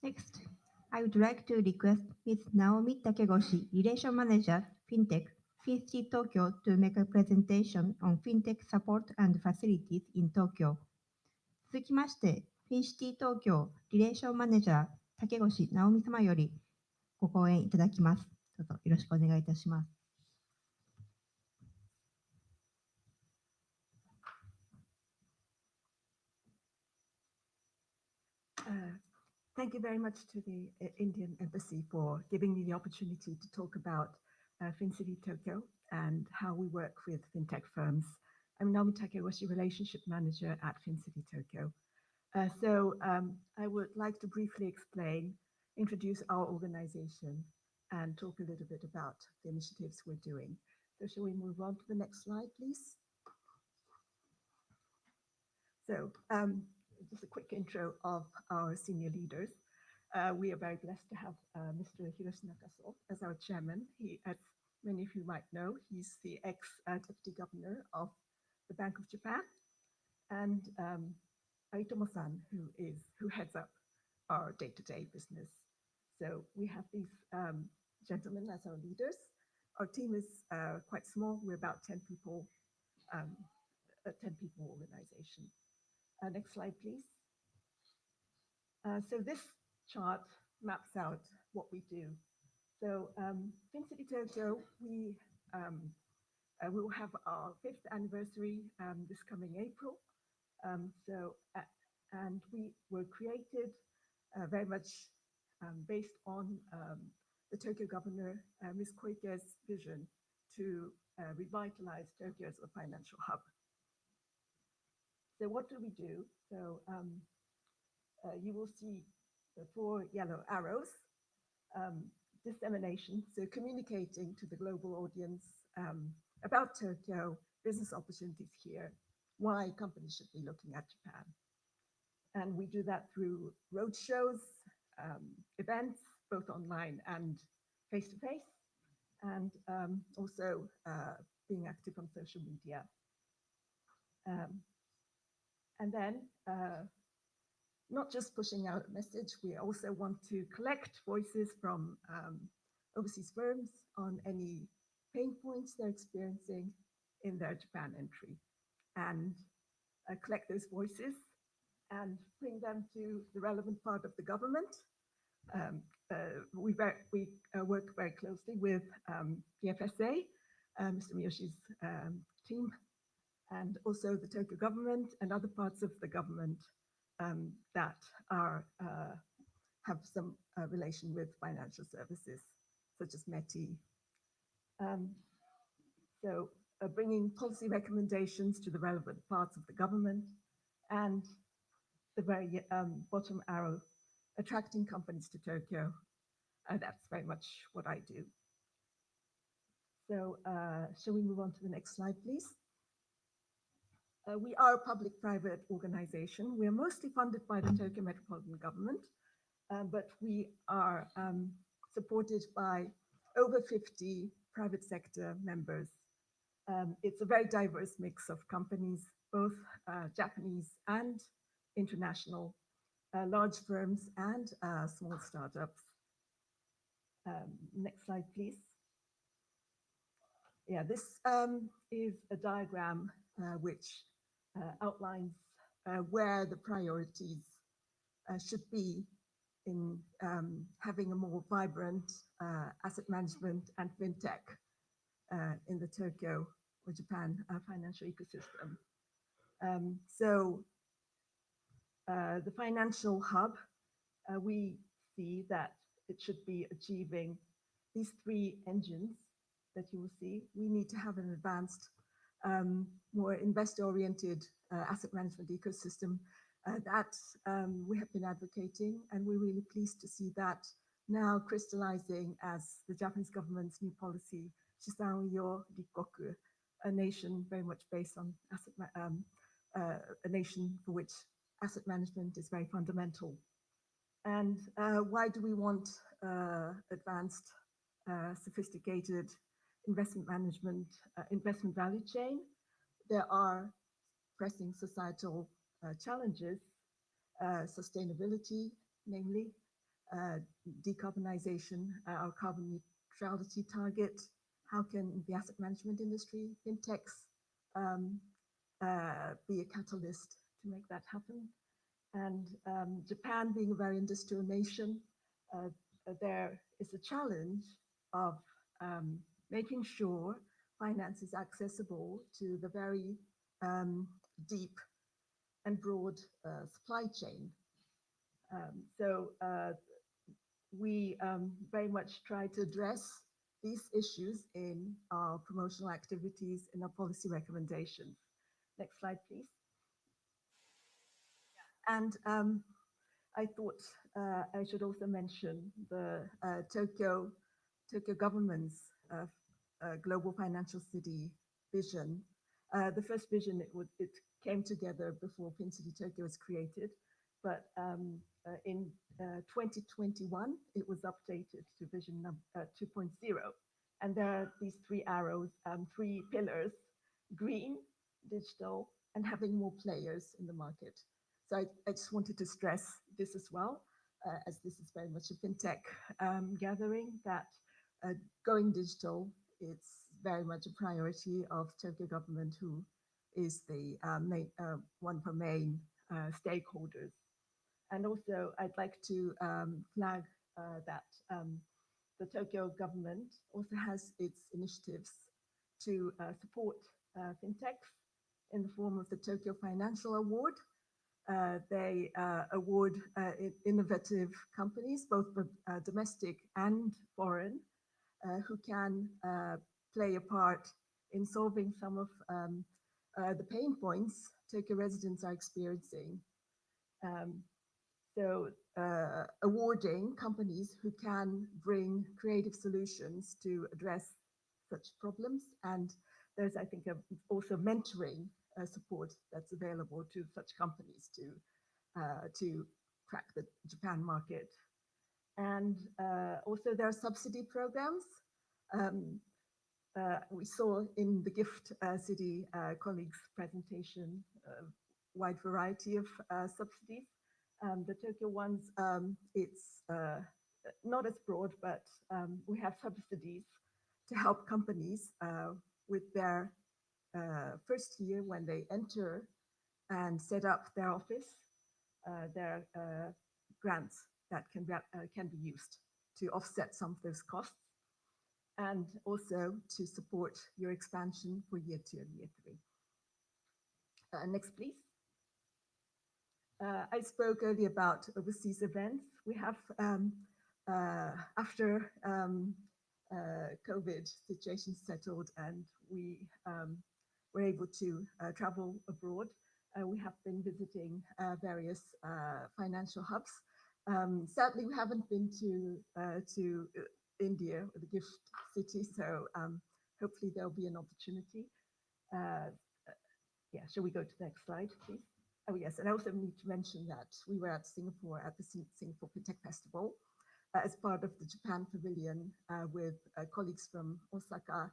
Next, I would like to request Ms. Naomi Takegoshi, Relation Manager, Fintech, FinCity Tokyo, to make a presentation on Fintech support and facilities in Tokyo. 続きまして、FinCity 東京リレーションマネージャー竹越直美様よりご講演いただきます。どうぞよろしくお願いいたします。Thank you very much to the Indian Embassy for giving me the opportunity to talk about FinCity Tokyo and how we work with fintech firms. I'm Naomi Takegoshi, Relationship Manager at FinCity Tokyo. I would like to briefly introduce our organization and talk a little bit about the initiatives we're doing. So shall we move on to the next slide, please? So just a quick intro of our senior leaders. We are very blessed to have Mr. Hiroshi Nakaso as our chairman. He, as many of you might know, he's the ex-deputy governor of the Bank of Japan, and Aitomo-san, who heads up our day-to-day business. So we have these gentlemen as our leaders. Our team is quite small. We're about 10 people, a 10-people organization. Next slide, please. So this chart maps out what we do. So FinCity Tokyo, we will have our 5th anniversary this coming April. And we were created very much based on the Tokyo governor, Ms. Koike's vision to revitalize Tokyo as a financial hub. So what do we do? So you will see the 4 yellow arrows, dissemination, so communicating to the global audience about Tokyo, business opportunities here, why companies should be looking at Japan. And we do that through roadshows, events, both online and face-to-face, and also being active on social media. And then not just pushing out a message, we also want to collect voices from overseas firms on any pain points they're experiencing in their Japan entry, and collect those voices and bring them to the relevant part of the government. We work very closely with the FSA, Mr. Miyoshi's team, and also the Tokyo government and other parts of the government that are have some relation with financial services, such as METI. So bringing policy recommendations to the relevant parts of the government, and the very bottom arrow, attracting companies to Tokyo. That's very much what I do. So shall we move on to the next slide, please? We are a public-private organization. We are mostly funded by the Tokyo Metropolitan Government, but we are supported by over 50 private sector members. It's a very diverse mix of companies, both Japanese and international, large firms and small startups. Next slide, please. Yeah, this is a diagram which outlines where the priorities should be in having a more vibrant asset management and fintech in the Tokyo or Japan financial ecosystem. So the financial hub, we see that it should be achieving these three engines that you will see. We need to have an advanced, more investor-oriented asset management ecosystem that we have been advocating, and we're really pleased to see that now crystallizing as the Japanese government's new policy, Shisan-yo Rikkoku, a nation very much based on a nation for which asset management is very fundamental. And why do we want advanced, sophisticated investment management, investment value chain? There are pressing societal challenges, sustainability, namely, decarbonization, our carbon neutrality target. How can the asset management industry, fintechs, be a catalyst to make that happen? And Japan being a very industrial nation, there is a challenge of making sure finance is accessible to the very deep and broad supply chain. So we very much try to address these issues in our promotional activities and our policy recommendations. Next slide, please. And I thought I should also mention the Tokyo government's global financial city vision. The first vision, it came together before City Tokyo was created, but in 2021, it was updated to vision 2.0. And there are these three arrows, three pillars: green, digital, and having more players in the market. So I just wanted to stress this as well, as this is very much a fintech gathering, that going digital, it's very much a priority of Tokyo government, who is the one of our main stakeholders. And also, I'd like to flag that the Tokyo government also has its initiatives to support fintechs in the form of the Tokyo Financial Award. They award innovative companies, both domestic and foreign, who can play a part in solving some of the pain points Tokyo residents are experiencing. So awarding companies who can bring creative solutions to address such problems. And there's, I think, also mentoring support that's available to such companies to crack the Japan market. And also there are subsidy programs We saw in the Gift City colleagues' presentation a wide variety of subsidies. The Tokyo ones, it's not as broad, but we have subsidies to help companies with their first year when they enter and set up their office, their grants that can be used to offset some of those costs, and also to support your expansion for year 2 and year 3. Next, please. I spoke earlier about overseas events. We have, after COVID situation settled and we were able to travel abroad, we have been visiting various financial hubs. Sadly, we haven't been to India or the Gift City, so hopefully there'll be an opportunity. Yeah, shall we go to the next slide, please? Oh yes, and I also need to mention that we were at Singapore at the Singapore Fintech Festival as part of the Japan Pavilion with colleagues from Osaka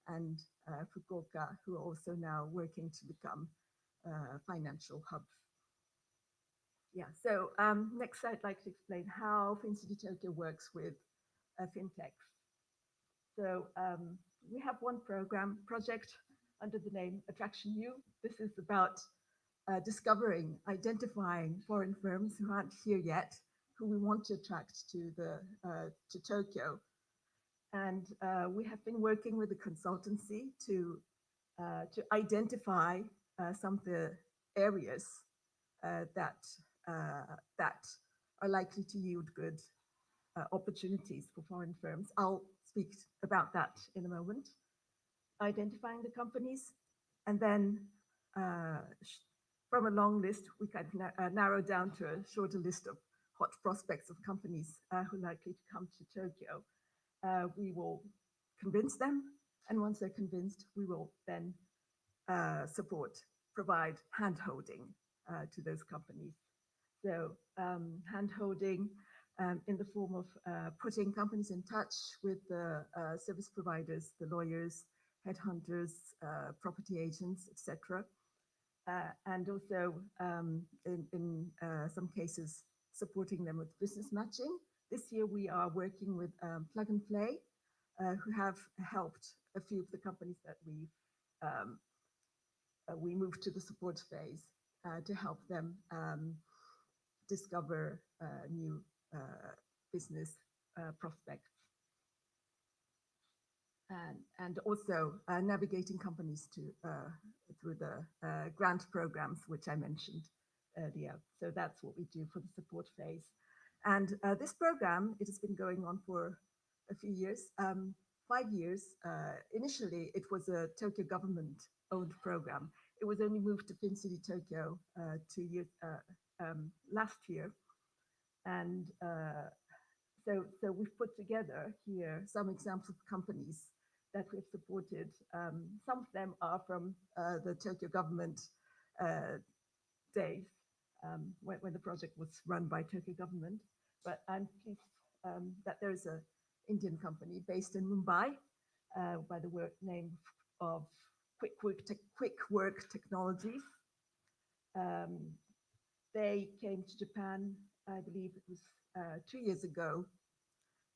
and Fukuoka, who are also now working to become financial hubs. Yeah, so next I'd like to explain how FinCity Tokyo works with fintechs. So we have one project under the name Attraction U. This is about discovering, identifying foreign firms who aren't here yet, who we want to attract to Tokyo. And we have been working with a consultancy to identify some of the areas that are likely to yield good opportunities for foreign firms. I'll speak about that in a moment. Identifying the companies, and then from a long list, we kind of narrow down to a shorter list of hot prospects of companies who are likely to come to Tokyo. We will convince them, and once they're convinced, we will then provide hand-holding to those companies. So hand-holding in the form of putting companies in touch with the service providers, the lawyers, headhunters, property agents, etc. And also in some cases, supporting them with business matching. This year we are working with Plug and Play, who have helped a few of the companies that we moved to the support phase to help them discover new business prospects. And also navigating companies through the grant programs, which I mentioned earlier. So that's what we do for the support phase. And this program, it has been going on for a few years, 5 years. Initially, it was a Tokyo government-owned program. It was only moved to FinCity Tokyo last year. And so we've put together here some examples of companies that we've supported. Some of them are from the Tokyo government days, when the project was run by Tokyo government. But I'm pleased that there is an Indian company based in Mumbai by the name of Quick Work Technologies. They came to Japan, I believe it was 2 years ago.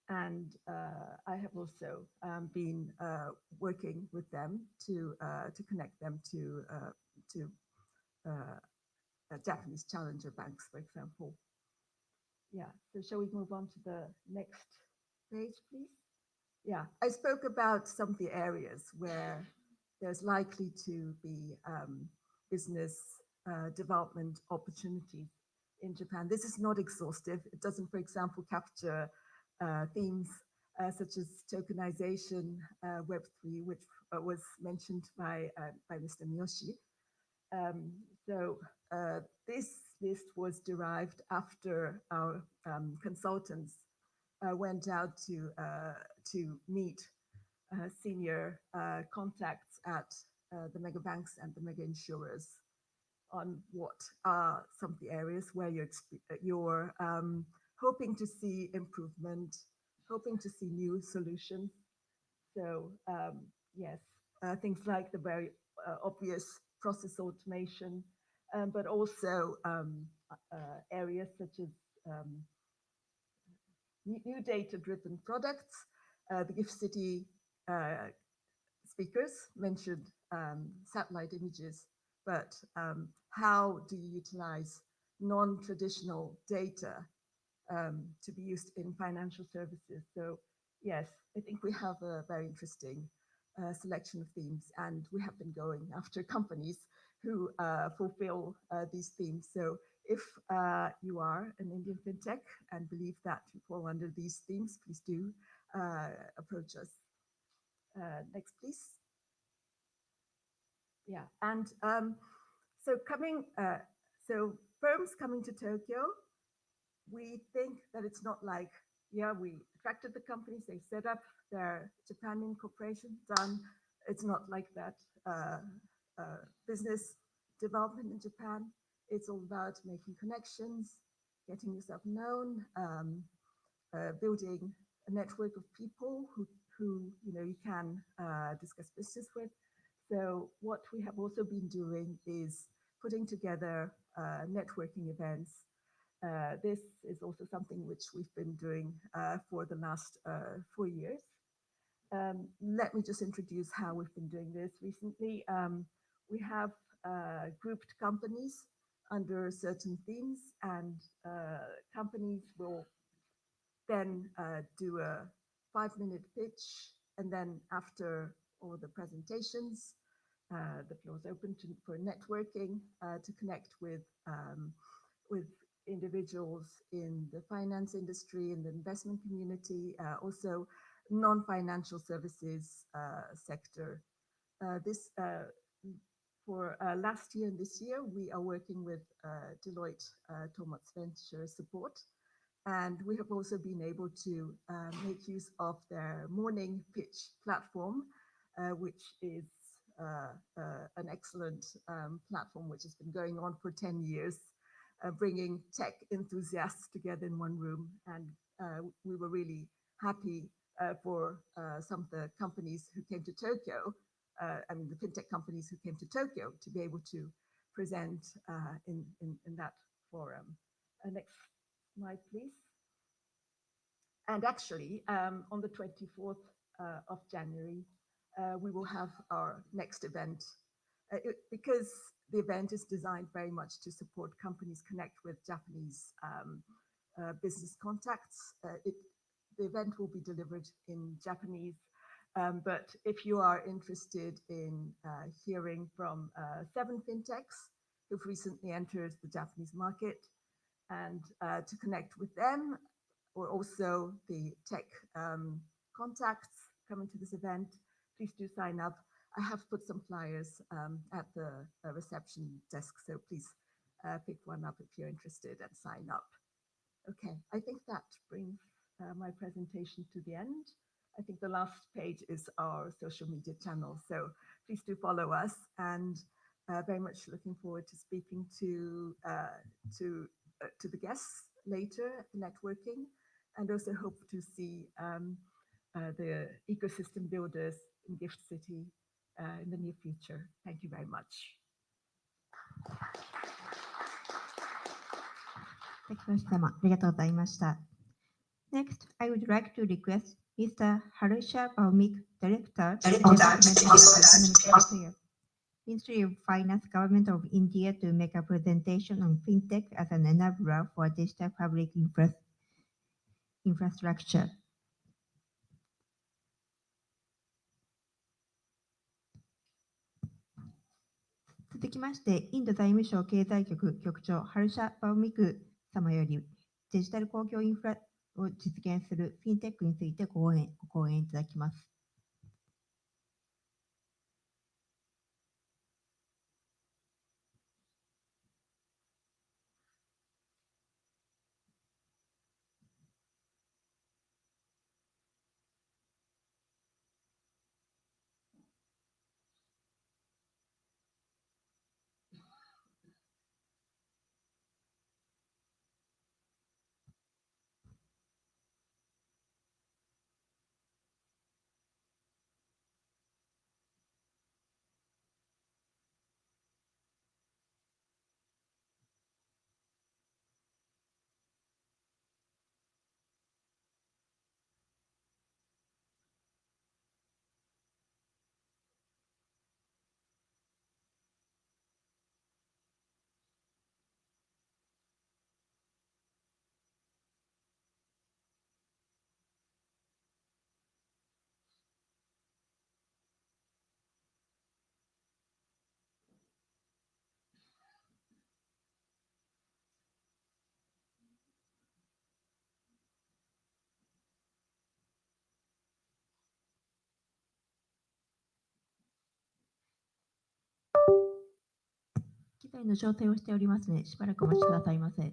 And I have also been working with them to connect them to Japanese challenger banks, for example. Yeah, so shall we move on to the next page, please? Yeah, I spoke about some of the areas where there's likely to be business development opportunities in Japan. This is not exhaustive. It doesn't, for example, capture themes such as tokenization, Web3, which was mentioned by Mr. Miyoshi. So this list was derived after our consultants went out to meet senior contacts at the mega banks and the mega insurers on what are some of the areas where you're hoping to see improvement, hoping to see new solutions. So yes, things like the very obvious process automation, but also areas such as new data-driven products. The Gift City speakers mentioned satellite images, but how do you utilize non-traditional data to be used in financial services? So yes, I think we have a very interesting selection of themes, and we have been going after companies who fulfill these themes. So if you are an Indian fintech and believe that you fall under these themes, please do approach us. Next, please. Yeah, and so firms coming to Tokyo, we think that it's not like, yeah, we attracted the companies, they set up their Japan Incorporation, done. It's not like that. Business development in Japan, it's all about making connections, getting yourself known, building a network of people who you can discuss business with. So what we have also been doing is putting together networking events. This is also something which we've been doing for the last 4 years. Let me just introduce how we've been doing this recently. We have grouped companies under certain themes, and companies will then do a 5-minute pitch, and then after all the presentations, the floor is open for networking to connect with individuals in the finance industry, in the investment community, also non-financial services sector. This for last year and this year, we are working with Deloitte Tohmat's Venture Support. And we have also been able to make use of their morning pitch platform, which is an excellent platform which has been going on for 10 years, bringing tech enthusiasts together in one room. And we were really happy for some of the companies who came to Tokyo, I mean, the fintech companies who came to Tokyo, to be able to present in that forum. Next slide, please. And actually, on the 24th of January, we will have our next event. Because the event is designed very much to support companies connect with Japanese business contacts. The event will be delivered in Japanese, but if you are interested in hearing from 7 fintechs who've recently entered the Japanese market, and to connect with them, or also the tech contacts coming to this event, please do sign up. I have put some flyers at the reception desk, so please pick one up if you're interested and sign up. Okay, I think that brings my presentation to the end. I think the last page is our social media channel, so please do follow us, and very much looking forward to speaking to the guests later at the networking, and also hope to see the ecosystem builders in Gift City in the near future. Thank you very much. 滝口様、ありがとうございました。Next, I would like to request Mr. Harsha Bhaumik, Director, Department of Economic Affairs, Ministry of Finance, Government of India, to make a presentation on fintech as an enabler for digital public infrastructure. 続きまして、インド財務省経済局局長、ハルシャ・バウミク様より、デジタル公共インフラを実現するフィンテックについてご講演いただきます。体の調整をしておりますので、しばらくお待ちくださいませ。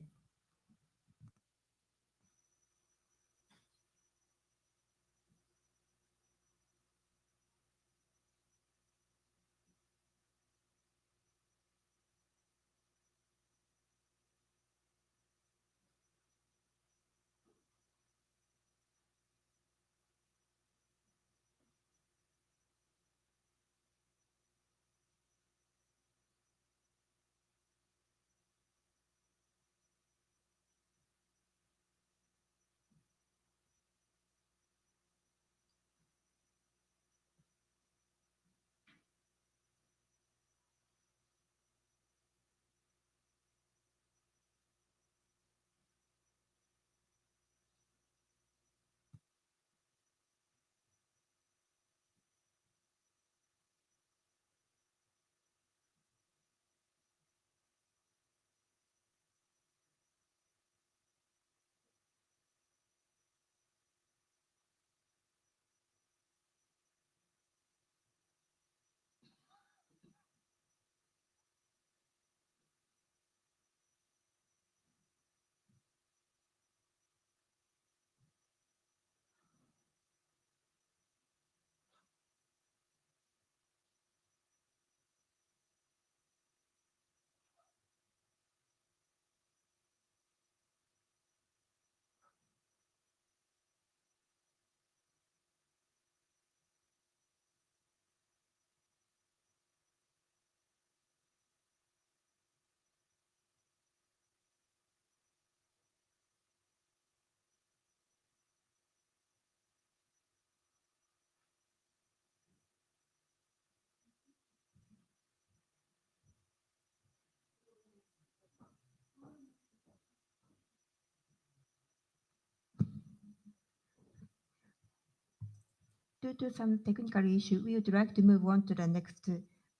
Due to some technical issue, we would like to move on to the next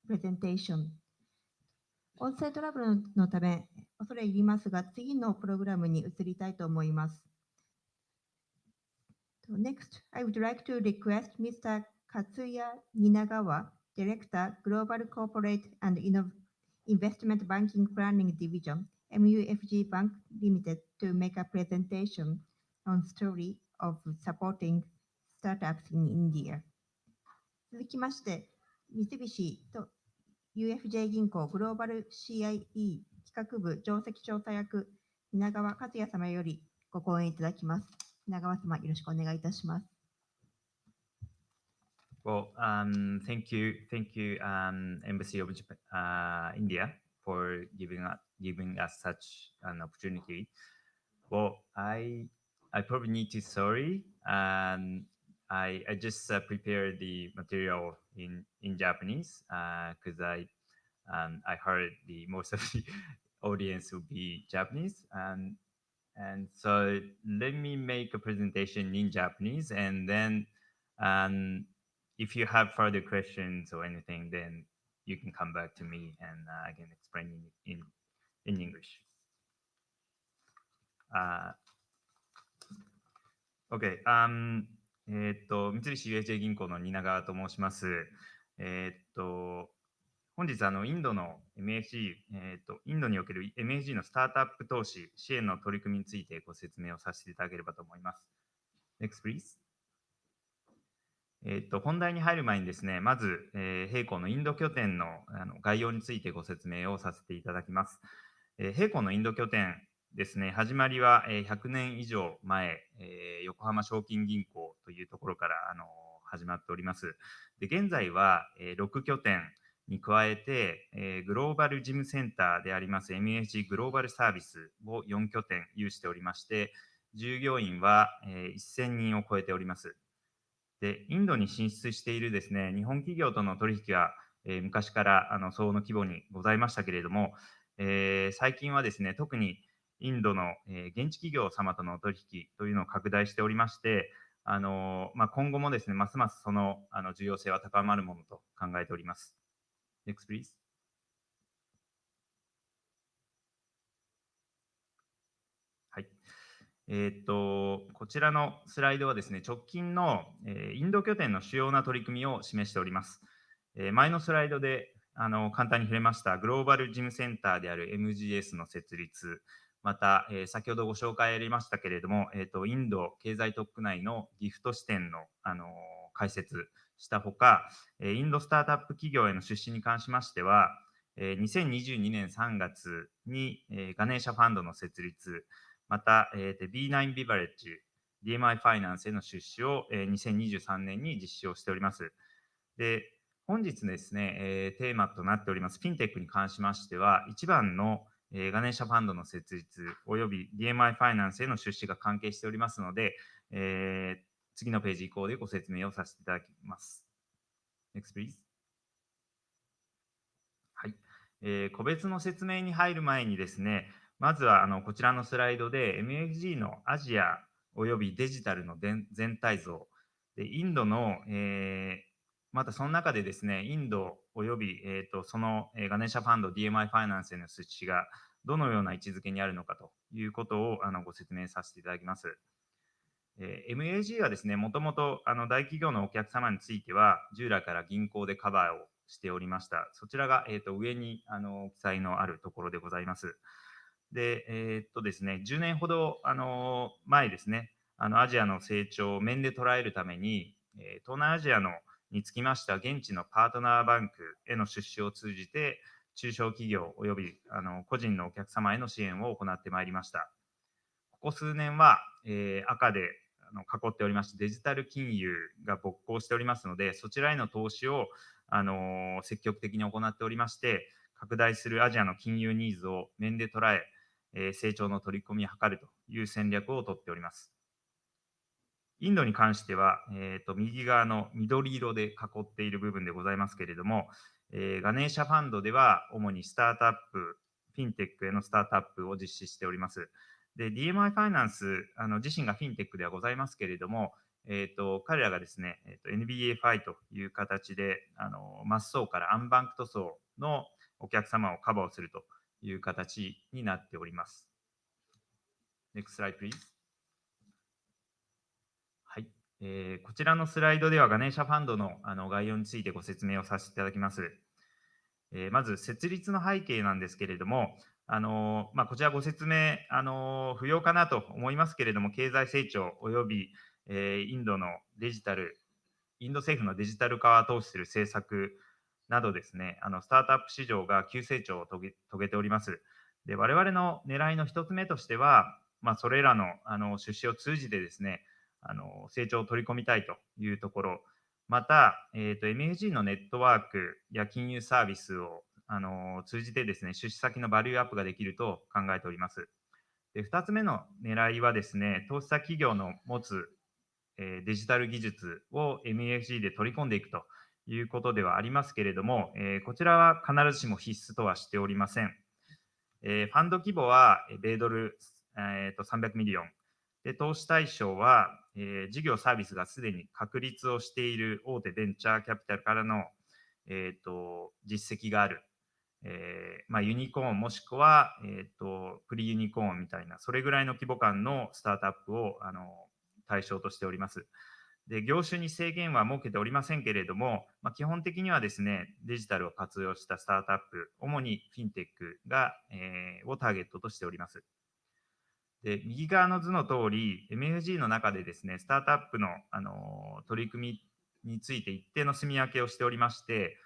presentation. 音声トラブルのため、恐れ入りますが、次のプログラムに移りたいと思います。Next, I would like to request Mr. Katsuya Ninagawa, Director, Global Corporate and Investment Banking Planning Division, MUFG Bank Limited, to make a presentation on story of supporting startups in India. 続きまして、三菱と UFJ 銀行グローバル CIE 企画部上席調査役、蜷川克也様よりご講演いただきます。蜷川様、よろしくお願いいたします。Well, thank you, Embassy of Japan, India, for giving us such an opportunity. Well, I probably need to sorry. I just prepared the material in Japanese because I heard the most of the audience will be Japanese, and so let me make a presentation in Japanese, and then if you have further questions or anything, then you can come back to me and I can explain in English. Okay. 三菱 UFJ 銀行の蜷川と申します。本日インドの MFG、インドにおける MFG のスタートアップ投資支援の取り組みについてご説明をさせていただければと思います。Next, please. 本題に入る前にですね、まず、弊校のインド拠点の概要についてご説明をさせていただきます。弊校のインド拠点ですね、始まりは100年以上前、横浜証券銀行というところから始まっております。で、現在は6拠点に加えて、グローバル事務センターであります MFG グローバルサービスを4拠点有しておりまして、従業員は1000人を超えております。で、インドに進出しているですね、日本企業との取引は昔から相応の規模にございましたけれども、最近はですね、特にインドの現地企業様との取引というのを拡大しておりまして、今後もですね、ますますその重要性は高まるものと考えております。Next, please. はい。こちらのスライドはですね、直近のインド拠点の主要な取り組みを示しております。前のスライドで簡単に触れましたグローバル事務センターである MGS の設立、また、先ほどご紹介ありましたけれども、インド経済特区内のギフト支店の、開設したほか、インドスタートアップ企業への出資に関しましては、2022年3月に、ガネーシャファンドの設立、また、B9 ビバレッジ、DMI ファイナンスへの出資を、2023年に実施をしております。で、本日ですね、テーマとなっておりますフィンテックに関しましては、一番のガネーシャファンドの設立および DMI ファイナンスへの出資が関係しておりますので、次のページ以降でご説明をさせていただきます。Next, please. はい。個別の説明に入る前にですね、まずはこちらのスライドで MFG のアジアおよびデジタルの全体像、でインドの、またその中でですね、インドおよび、そのガネーシャファンド DMI ファイナンスへの出資がどのような位置づけにあるのかということをご説明させていただきます。MAG はですね、もともと大企業のお客様については、従来から銀行でカバーをしておりました。そちらが、上に記載のあるところでございます。で、ですね、10年ほど前ですね、アジアの成長を面で捉えるために、東南アジアのにつきましては、現地のパートナーバンクへの出資を通じて、中小企業および個人のお客様への支援を行ってまいりました。ここ数年は、赤で囲っておりまして、デジタル金融が勃興しておりますので、そちらへの投資を積極的に行っておりまして、拡大するアジアの金融ニーズを面で捉え、成長の取り込みを図るという戦略をとっております。インドに関しては、右側の緑色で囲っている部分でございますけれども、ガネーシャファンドでは主にスタートアップ、フィンテックへのスタートアップを実施しております。で、DMI ファイナンス自身がフィンテックではございますけれども、彼らがですね、NBFI という形で末層からアンバンクト層のお客様をカバーをするという形になっております。Next slide, please. はい。こちらのスライドではガネーシャファンドの概要についてご説明をさせていただきます。まず設立の背景なんですけれども、こちらご説明不要かなと思いますけれども、経済成長および、インド政府のデジタル化を後押しする政策などですね、スタートアップ市場が急成長を遂げております。で、我々の狙いの一つ目としては、それらの出資を通じてですね、成長を取り込みたいというところ、また、MFG のネットワークや金融サービスを通じてですね、出資先のバリューアップができると考えております。で、2つ目の狙いはですね、投資先企業の持つデジタル技術を MFG で取り込んでいくということではありますけれども、こちらは必ずしも必須とはしておりません。ファンド規模は米ドル、300ミリオン。で、投資対象は、事業サービスがすでに確立をしている大手ベンチャーキャピタルからの、実績がある、ユニコーンもしくは、プリユニコーンみたいな、それぐらいの規模感のスタートアップを対象としております。で、業種に制限は設けておりませんけれども、基本的にはですね、デジタルを活用したスタートアップ、主にフィンテックが、をターゲットとしております。で、右側の図の通り、MFG の中でですね、スタートアップの、取り組みについて一定の住み分けをしておりまして、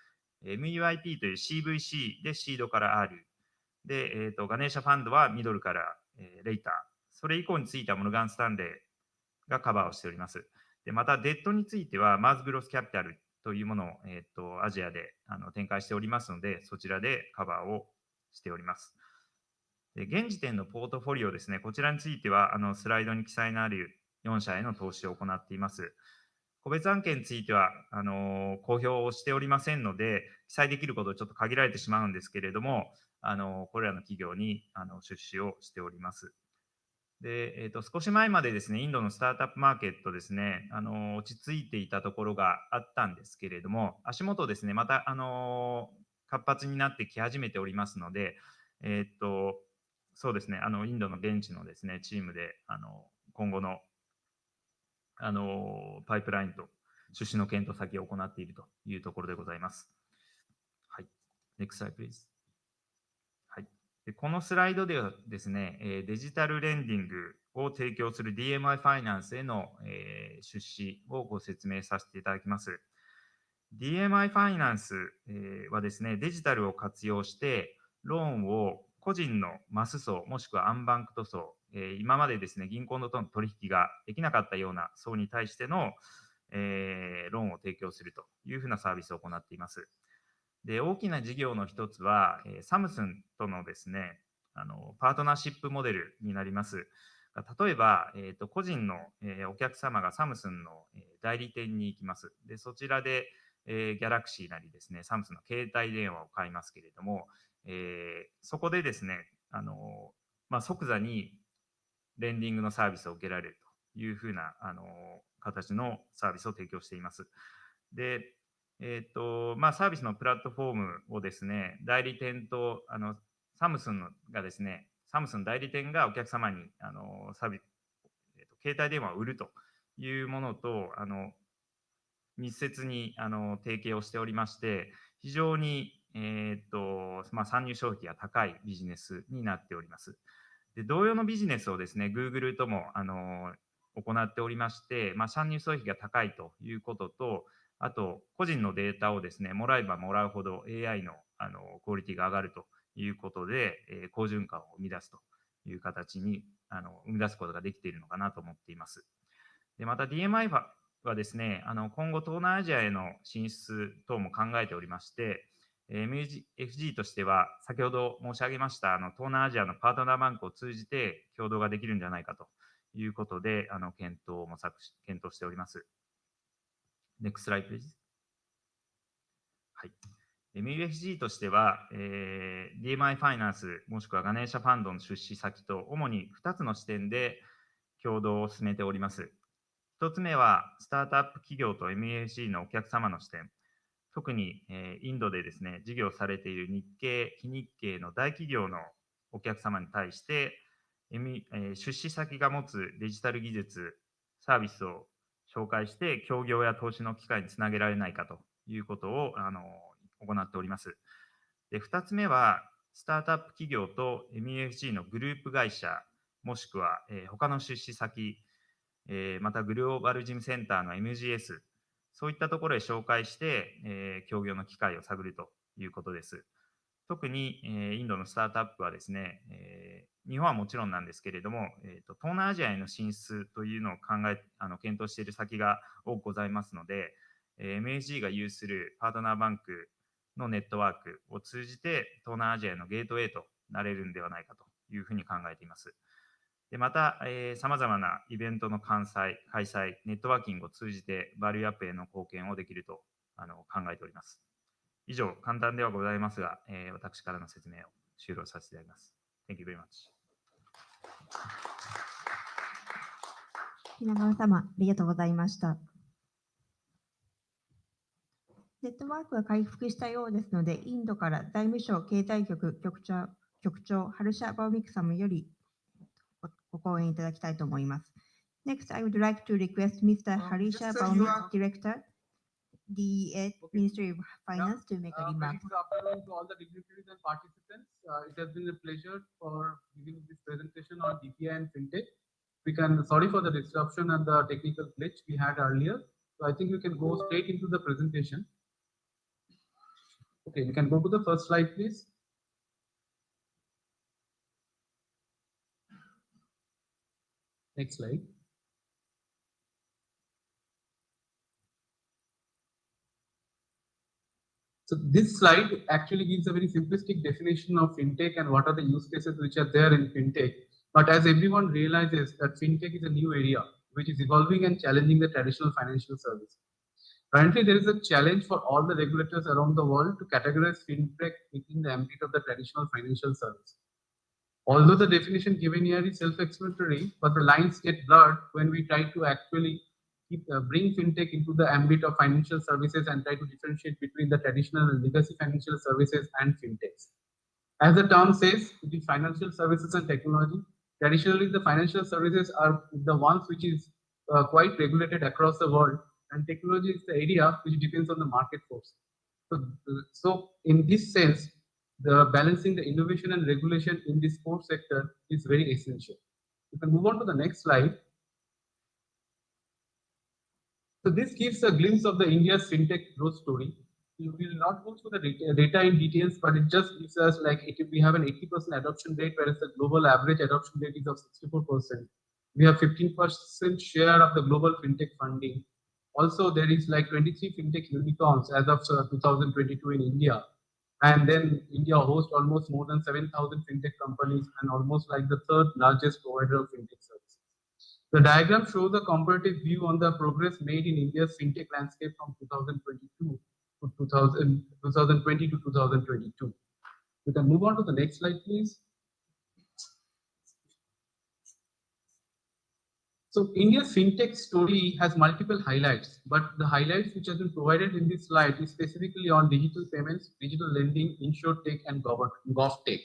MUIP という CVC でシードから R、で、ガネーシャファンドはミドルから、レイター、それ以降についてはモルガン・スタンレーがカバーをしております。で、また、デッドについては、マーズ・グロス・キャピタルというものを、アジアで展開しておりますので、そちらでカバーをしております。で、現時点のポートフォリオですね、こちらについては、スライドに記載のある4社への投資を行っています。個別案件については、公表をしておりませんので、記載できることをちょっと限られてしまうんですけれども、これらの企業に出資をしております。で、少し前までですね、インドのスタートアップマーケットですね、落ち着いていたところがあったんですけれども、足元ですね、また、活発になってき始めておりますので、そうですね、インドの現地のですね、チームで、今後の、パイプラインと出資の検討先を行っているというところでございます。はい。Next slide, please. はい。でこのスライドではですね、デジタルレンディングを提供する DMI ファイナンスへの、出資をご説明させていただきます。DMI ファイナンス、はですね、デジタルを活用して、ローンを個人のマス層、もしくはアンバンクト層、今までですね、銀行との取引ができなかったような層に対しての、ローンを提供するというふうなサービスを行っています。で、大きな事業の一つは、サムスンとのですね、パートナーシップモデルになります。例えば、個人の、お客様がサムスンの、代理店に行きます。で、そちらで、ギャラクシーなりですね、サムスンの携帯電話を買いますけれども、そこでですね、即座にレンディングのサービスを受けられるというふうな、形のサービスを提供しています。で、サービスのプラットフォームをですね、代理店とサムスンがですね、サムスン代理店がお客様に携帯電話を売るというものと密接に提携をしておりまして、非常に、参入障壁が高いビジネスになっております。で同様のビジネスをですね、Google とも行っておりまして、参入障壁が高いということと、あと、個人のデータをですね、もらえばもらうほど AI のクオリティが上がるということで、好循環を生み出すという形に生み出すことができているのかなと思っています。でまた DMI はですね、今後東南アジアへの進出等も考えておりまして、MUFG としては先ほど申し上げました東南アジアのパートナーバンクを通じて共同ができるんじゃないかということで検討しております。Next slide, please. はい。MUFG としては、DMI ファイナンスもしくはガネーシャファンドの出資先と主に2つの視点で共同を進めております。1つ目はスタートアップ企業と MUFG のお客様の視点。特にインドでですね、事業されている日系、非日系の大企業のお客様に対して、出資先が持つデジタル技術、サービスを紹介して、協業や投資の機会につなげられないかということを行っております。で、2つ目は、スタートアップ企業と MUFG のグループ会社、もしくは他の出資先、またグローバルジムセンターの MGS、そういったところへ紹介して、協業の機会を探るということです。特に、インドのスタートアップはですね、日本はもちろんなんですけれども、東南アジアへの進出というのを検討している先が多くございますので、MSG が有するパートナーバンクのネットワークを通じて東南アジアへのゲートウェイとなれるんではないかというふうに考えています。でまた、さまざまなイベントの開催、ネットワーキングを通じてバリューアップへの貢献をできると考えております。以上、簡単ではございますが、私からの説明を終了させていただきます。Thank you very much. 皆様、ありがとうございました。ネットワークが回復したようですので、インドから財務省経済局局長ハルシャ・バウミク様よりご講演いただきたいと思います。Next, I would like to request Mr. Harisha Baumik, Director, the Ministry of Finance, to make a remark. Good afternoon to all the dignitaries and participants. It has been a pleasure for giving this presentation on DPI and FinTech. Sorry for the disruption and the technical glitch we had earlier. So I think we can go straight into the presentation. Okay, we can go to the first slide, please. Next slide. So this slide actually gives a very simplistic definition of FinTech and what are the use cases which are there in FinTech. But as everyone realizes that FinTech is a new area which is evolving and challenging the traditional financial service. Currently, there is a challenge for all the regulators around the world to categorize FinTech within the ambit of the traditional financial service. Although the definition given here is self-explanatory, but the lines get blurred when we try to actually bring FinTech into the ambit of financial services and try to differentiate between the traditional and legacy financial services and FinTechs. As the term says, it is financial services and technology. Traditionally, the financial services are the ones which is quite regulated across the world, and technology is the area which depends on the market force. So in this sense, the balancing the innovation and regulation in this core sector is very essential. You can move on to the next slide. So this gives a glimpse of the India's fintech growth story. We will not go through the data in details, but it just gives us like we have an 80% adoption rate, whereas the global average adoption rate is of 64%. We have 15% share of the global fintech funding. Also, there is like 23 fintech unicorns as of 2022 in India. And then India hosts almost more than 7,000 fintech companies and almost like the third largest provider of fintech services. The diagram shows a comparative view on the progress made in India's fintech landscape from 2022 to 2020 to 2022. We can move on to the next slide, please. So India's fintech story has multiple highlights, but the highlights which have been provided in this slide is specifically on digital payments, digital lending, insurtech, and GovTech.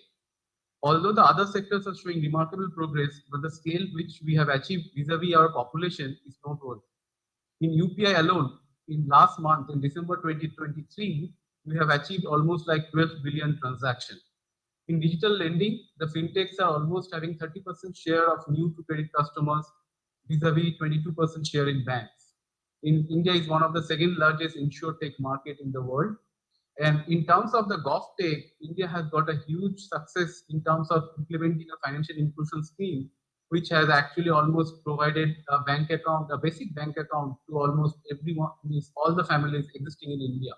Although the other sectors are showing remarkable progress, but the scale which we have achieved vis-a-vis our population is noteworthy. In UPI alone, in last month, in December 2023, we have achieved almost like 12 billion transactions. In digital lending, the fintechs are almost having 30% share of new to credit customers, vis-a-vis 22% share in banks. In India is one of the second largest insurtech market in the world. And in terms of the GovTech, India has got a huge success in terms of implementing a financial inclusion scheme, which has actually almost provided a bank account, a basic bank account to almost everyone, means all the families existing in India.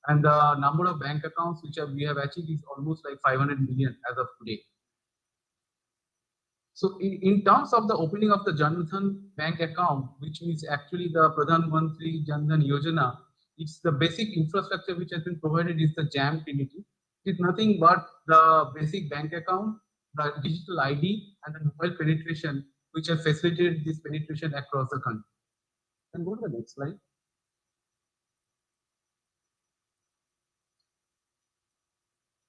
And the number of bank accounts which we have achieved is almost like 500 million as of today. So in terms of the opening of the Jan Dhan bank account, which is actually the Pradhan Mantri Jan Dhan Yojana, it's the basic infrastructure which has been provided is the JAM Trinity. It's nothing but the basic bank account, the digital ID, and the mobile penetration, which have facilitated this penetration across the country. And go to the next slide.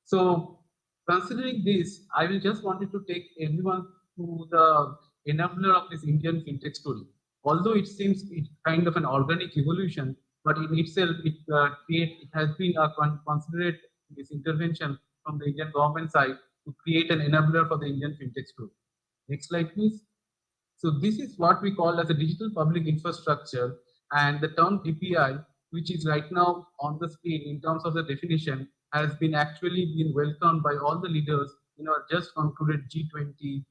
So considering this, I will just wanted to take everyone to the enabler of this Indian fintech story. Although it seems it's kind of an organic evolution, but in itself, it has been a considerate this intervention from the Indian government side to create an enabler for the Indian fintech story. Next slide, please. So this is what we call as a digital public infrastructure, and the term DPI, which is right now on the screen in terms of the definition, has been actually been welcomed by all the leaders in our just concluded G20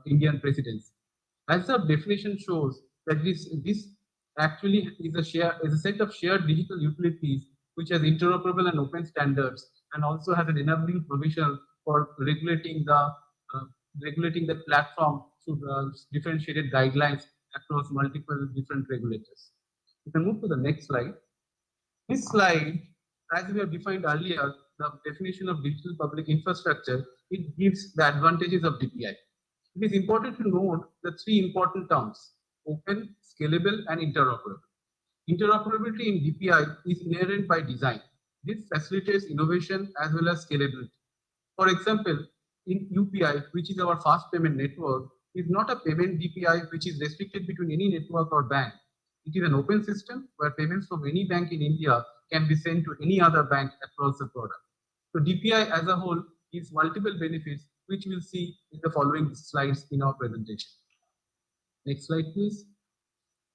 Indian presidency. As the definition shows, that this actually is a set of shared digital utilities which has interoperable and open standards, and also has an enabling provision for regulating the platform through differentiated guidelines across multiple different regulators. You can move to the next slide. This slide, as we have defined earlier, the definition of digital public infrastructure, it gives the advantages of DPI. It is important to note the three important terms: open, scalable, and interoperable. Interoperability in DPI is inherent by design. This facilitates innovation as well as scalability. For example, in UPI, which is our fast payment network, is not a payment DPI which is restricted between any network or bank. It is an open system where payments from any bank in India can be sent to any other bank across the product. So DPI as a whole gives multiple benefits, which we'll see in the following slides in our presentation. Next slide, please.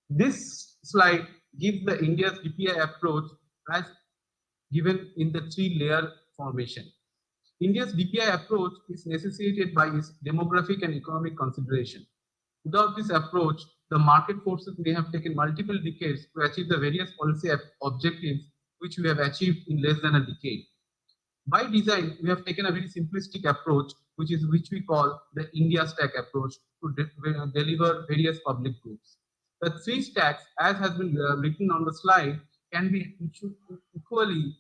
This slide gives the India's DPI approach as given in the three-layer formation. India's DPI approach is necessitated by its demographic and economic consideration. Without this approach, the market forces may have taken multiple decades to achieve the various policy objectives which we have achieved in less than a decade. By design, we have taken a very simplistic approach, which we call the India stack approach to deliver various public goods. The three stacks, as has been written on the slide, can be equally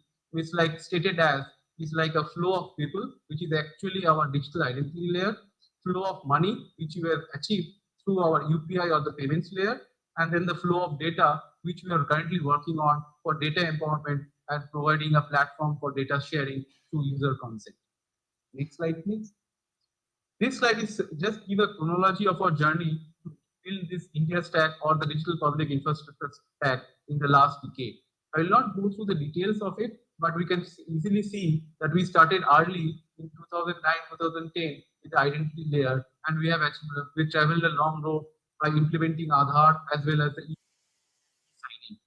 stated as is like a flow of people, which is actually our digital identity layer, flow of money, which we have achieved through our UPI or the payments layer, and then the flow of data, which we are currently working on for data empowerment and providing a platform for data sharing through user consent. Next slide, please. This slide is just give a chronology of our journey to build this India stack or the digital public infrastructure stack in the last decade. I will not go through the details of it, but we can easily see that we started early in 2009, 2010 with the identity layer, and we traveled a long road by implementing Aadhaar as well as the signing.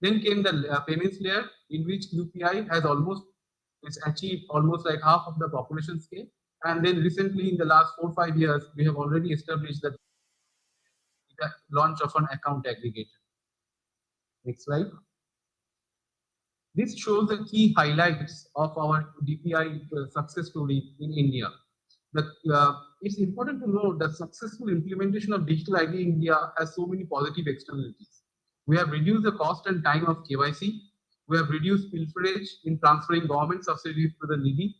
Then came the payments layer, in which UPI has achieved almost like half of the population scale. And then recently, in the last 4 or 5 years, we have already established the launch of an account aggregator. Next slide. This shows the key highlights of our DPI success story in India. It's important to note that successful implementation of digital ID in India has so many positive externalities. We have reduced the cost and time of KYC. We have reduced pilferage in transferring government subsidies to the needy.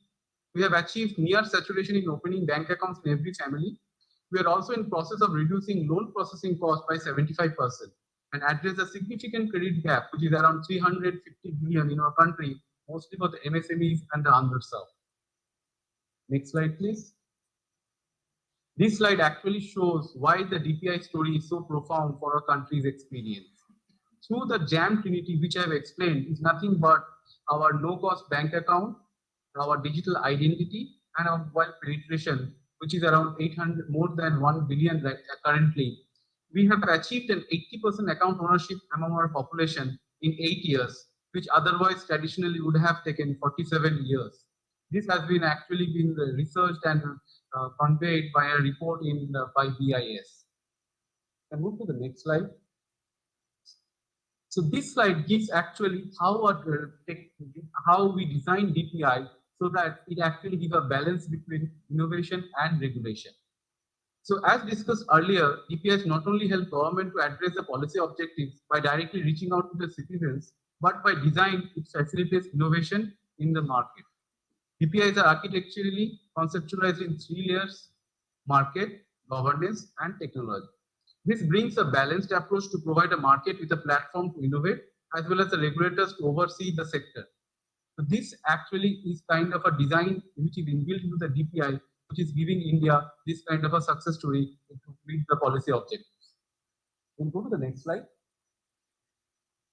We have achieved near saturation in opening bank accounts in every family. We are also in process of reducing loan processing cost by 75% and address a significant credit gap, which is around 350 billion in our country, mostly for the MSMEs and the underserved. Next slide, please. This slide actually shows why the DPI story is so profound for our country's experience. Through the JAM Trinity, which I have explained, is nothing but our no-cost bank account, our digital identity, and our mobile penetration, which is around 800, more than 1 billion currently. We have achieved an 80% account ownership among our population in 8 years, which otherwise traditionally would have taken 47 years. This has been actually been researched and conveyed by a report by BIS. Can move to the next slide. So this slide gives actually how we design DPI so that it actually gives a balance between innovation and regulation. So as discussed earlier, DPIs not only help government to address the policy objectives by directly reaching out to the citizens, but by design, it facilitates innovation in the market. DPIs are architecturally conceptualized in 3 layers: market, governance, and technology. This brings a balanced approach to provide a market with a platform to innovate, as well as the regulators to oversee the sector. So this actually is kind of a design which is inbuilt into the DPI, which is giving India this kind of a success story to meet the policy objectives. We'll go to the next slide.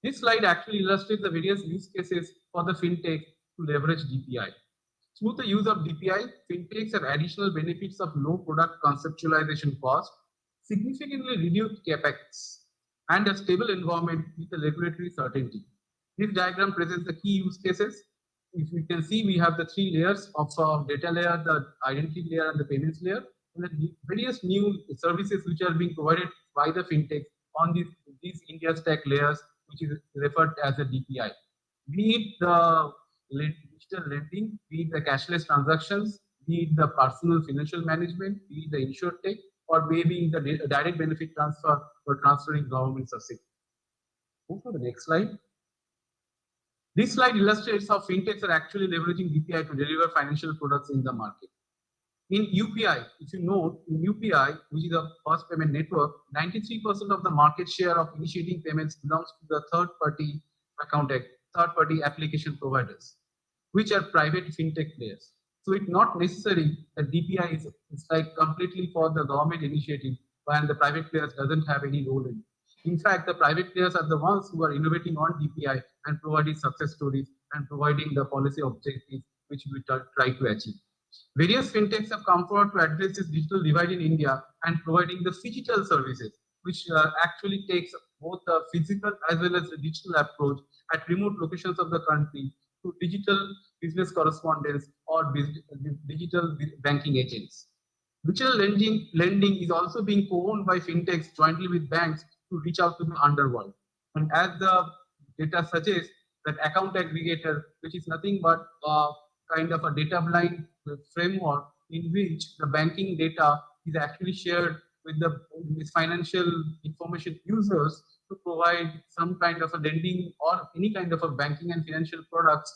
This slide actually illustrates the various use cases for the fintech to leverage DPI. Through the use of DPI, fintechs have additional benefits of low product conceptualization cost, significantly reduced capex, and a stable environment with the regulatory certainty. This diagram presents the key use cases. If you can see, we have the 3 layers of data layer, the identity layer, and the payments layer, and the various new services which are being provided by the fintech on these India stack layers, which is referred as a DPI. Be it the digital lending, be it the cashless transactions, be it the personal financial management, be it the insurtech, or maybe the direct benefit transfer for transferring government subsidy. Move to the next slide. This slide illustrates how fintechs are actually leveraging DPI to deliver financial products in the market. In UPI, if you note, in UPI, which is a fast payment network, 93% of the market share of initiating payments belongs to the third-party application providers, which are private fintech players. So it's not necessary that DPI is like completely for the government initiative, while the private players doesn't have any role in it. In fact, the private players are the ones who are innovating on DPI and providing success stories and providing the policy objectives which we try to achieve. Various fintechs have come forward to address this digital divide in India and providing the phygital services, which actually takes both the physical as well as the digital approach at remote locations of the country to digital business correspondents or digital banking agents. Digital lending is also being co-owned by fintechs jointly with banks to reach out to the underworld. And as the data suggests, that account aggregator, which is nothing but kind of a data blind framework in which the banking data is actually shared with the financial information users to provide some kind of a lending or any kind of a banking and financial products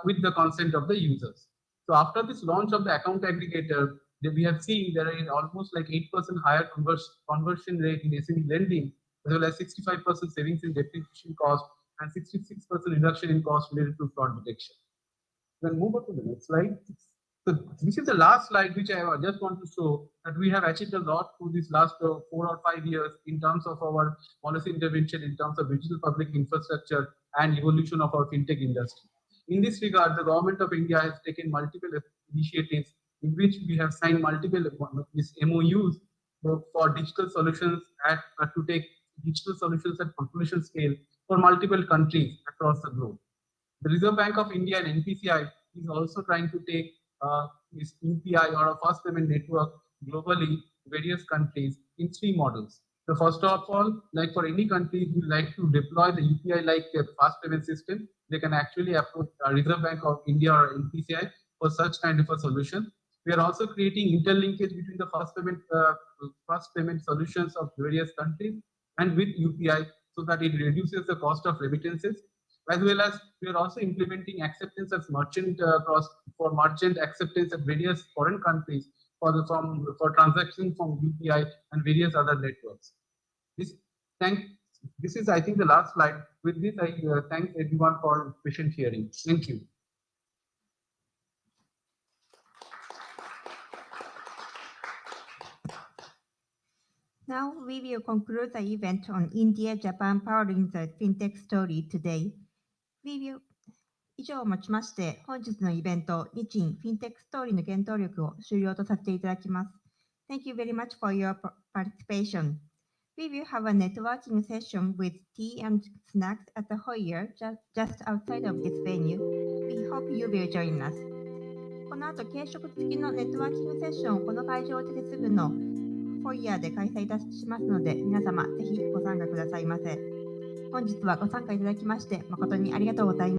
with the consent of the users. So after this launch of the account aggregator, we have seen there is almost like 8% higher conversion rate in SME lending, as well as 65% savings in depreciation cost and 66% reduction in cost related to fraud detection. Then move on to the next slide. So this is the last slide which I just want to show that we have achieved a lot through these last 4 or 5 years in terms of our policy intervention, in terms of digital public infrastructure and evolution of our fintech industry. In this regard, the government of India has taken multiple initiatives in which we have signed multiple MOUs for digital solutions to take digital solutions at population scale for multiple countries across the globe. The Reserve Bank of India and NPCI is also trying to take this UPI or a fast payment network globally, various countries in 3 models. So first of all, like for any country who like to deploy the UPI like a fast payment system, they can actually approach Reserve Bank of India or NPCI for such kind of a solution. We are also creating interlinkage between the fast payment solutions of various countries and with UPI so that it reduces the cost of remittances, as well as we are also implementing acceptance as merchant for merchant acceptance at various foreign countries for transactions from UPI and various other networks. This is, I think, the last slide. With this, I thank everyone for patient hearing. Thank you. Now we will conclude the event on India, Japan powering the Fintech story today. 以上をもちまして、本日のイベント、日清 Fintech ストーリーの原動力を終了とさせていただきます。Thank you very much for your participation. We will have a networking session with tea and snacks at the foyer just outside of this venue. We hope you will join us. この後、軽食付きのネットワーキングセッションをこの会場を出てすぐのフォイヤーで開催いたしますので、皆様ぜひご参加くださいませ。本日はご参加いただきまして誠にありがとうございました。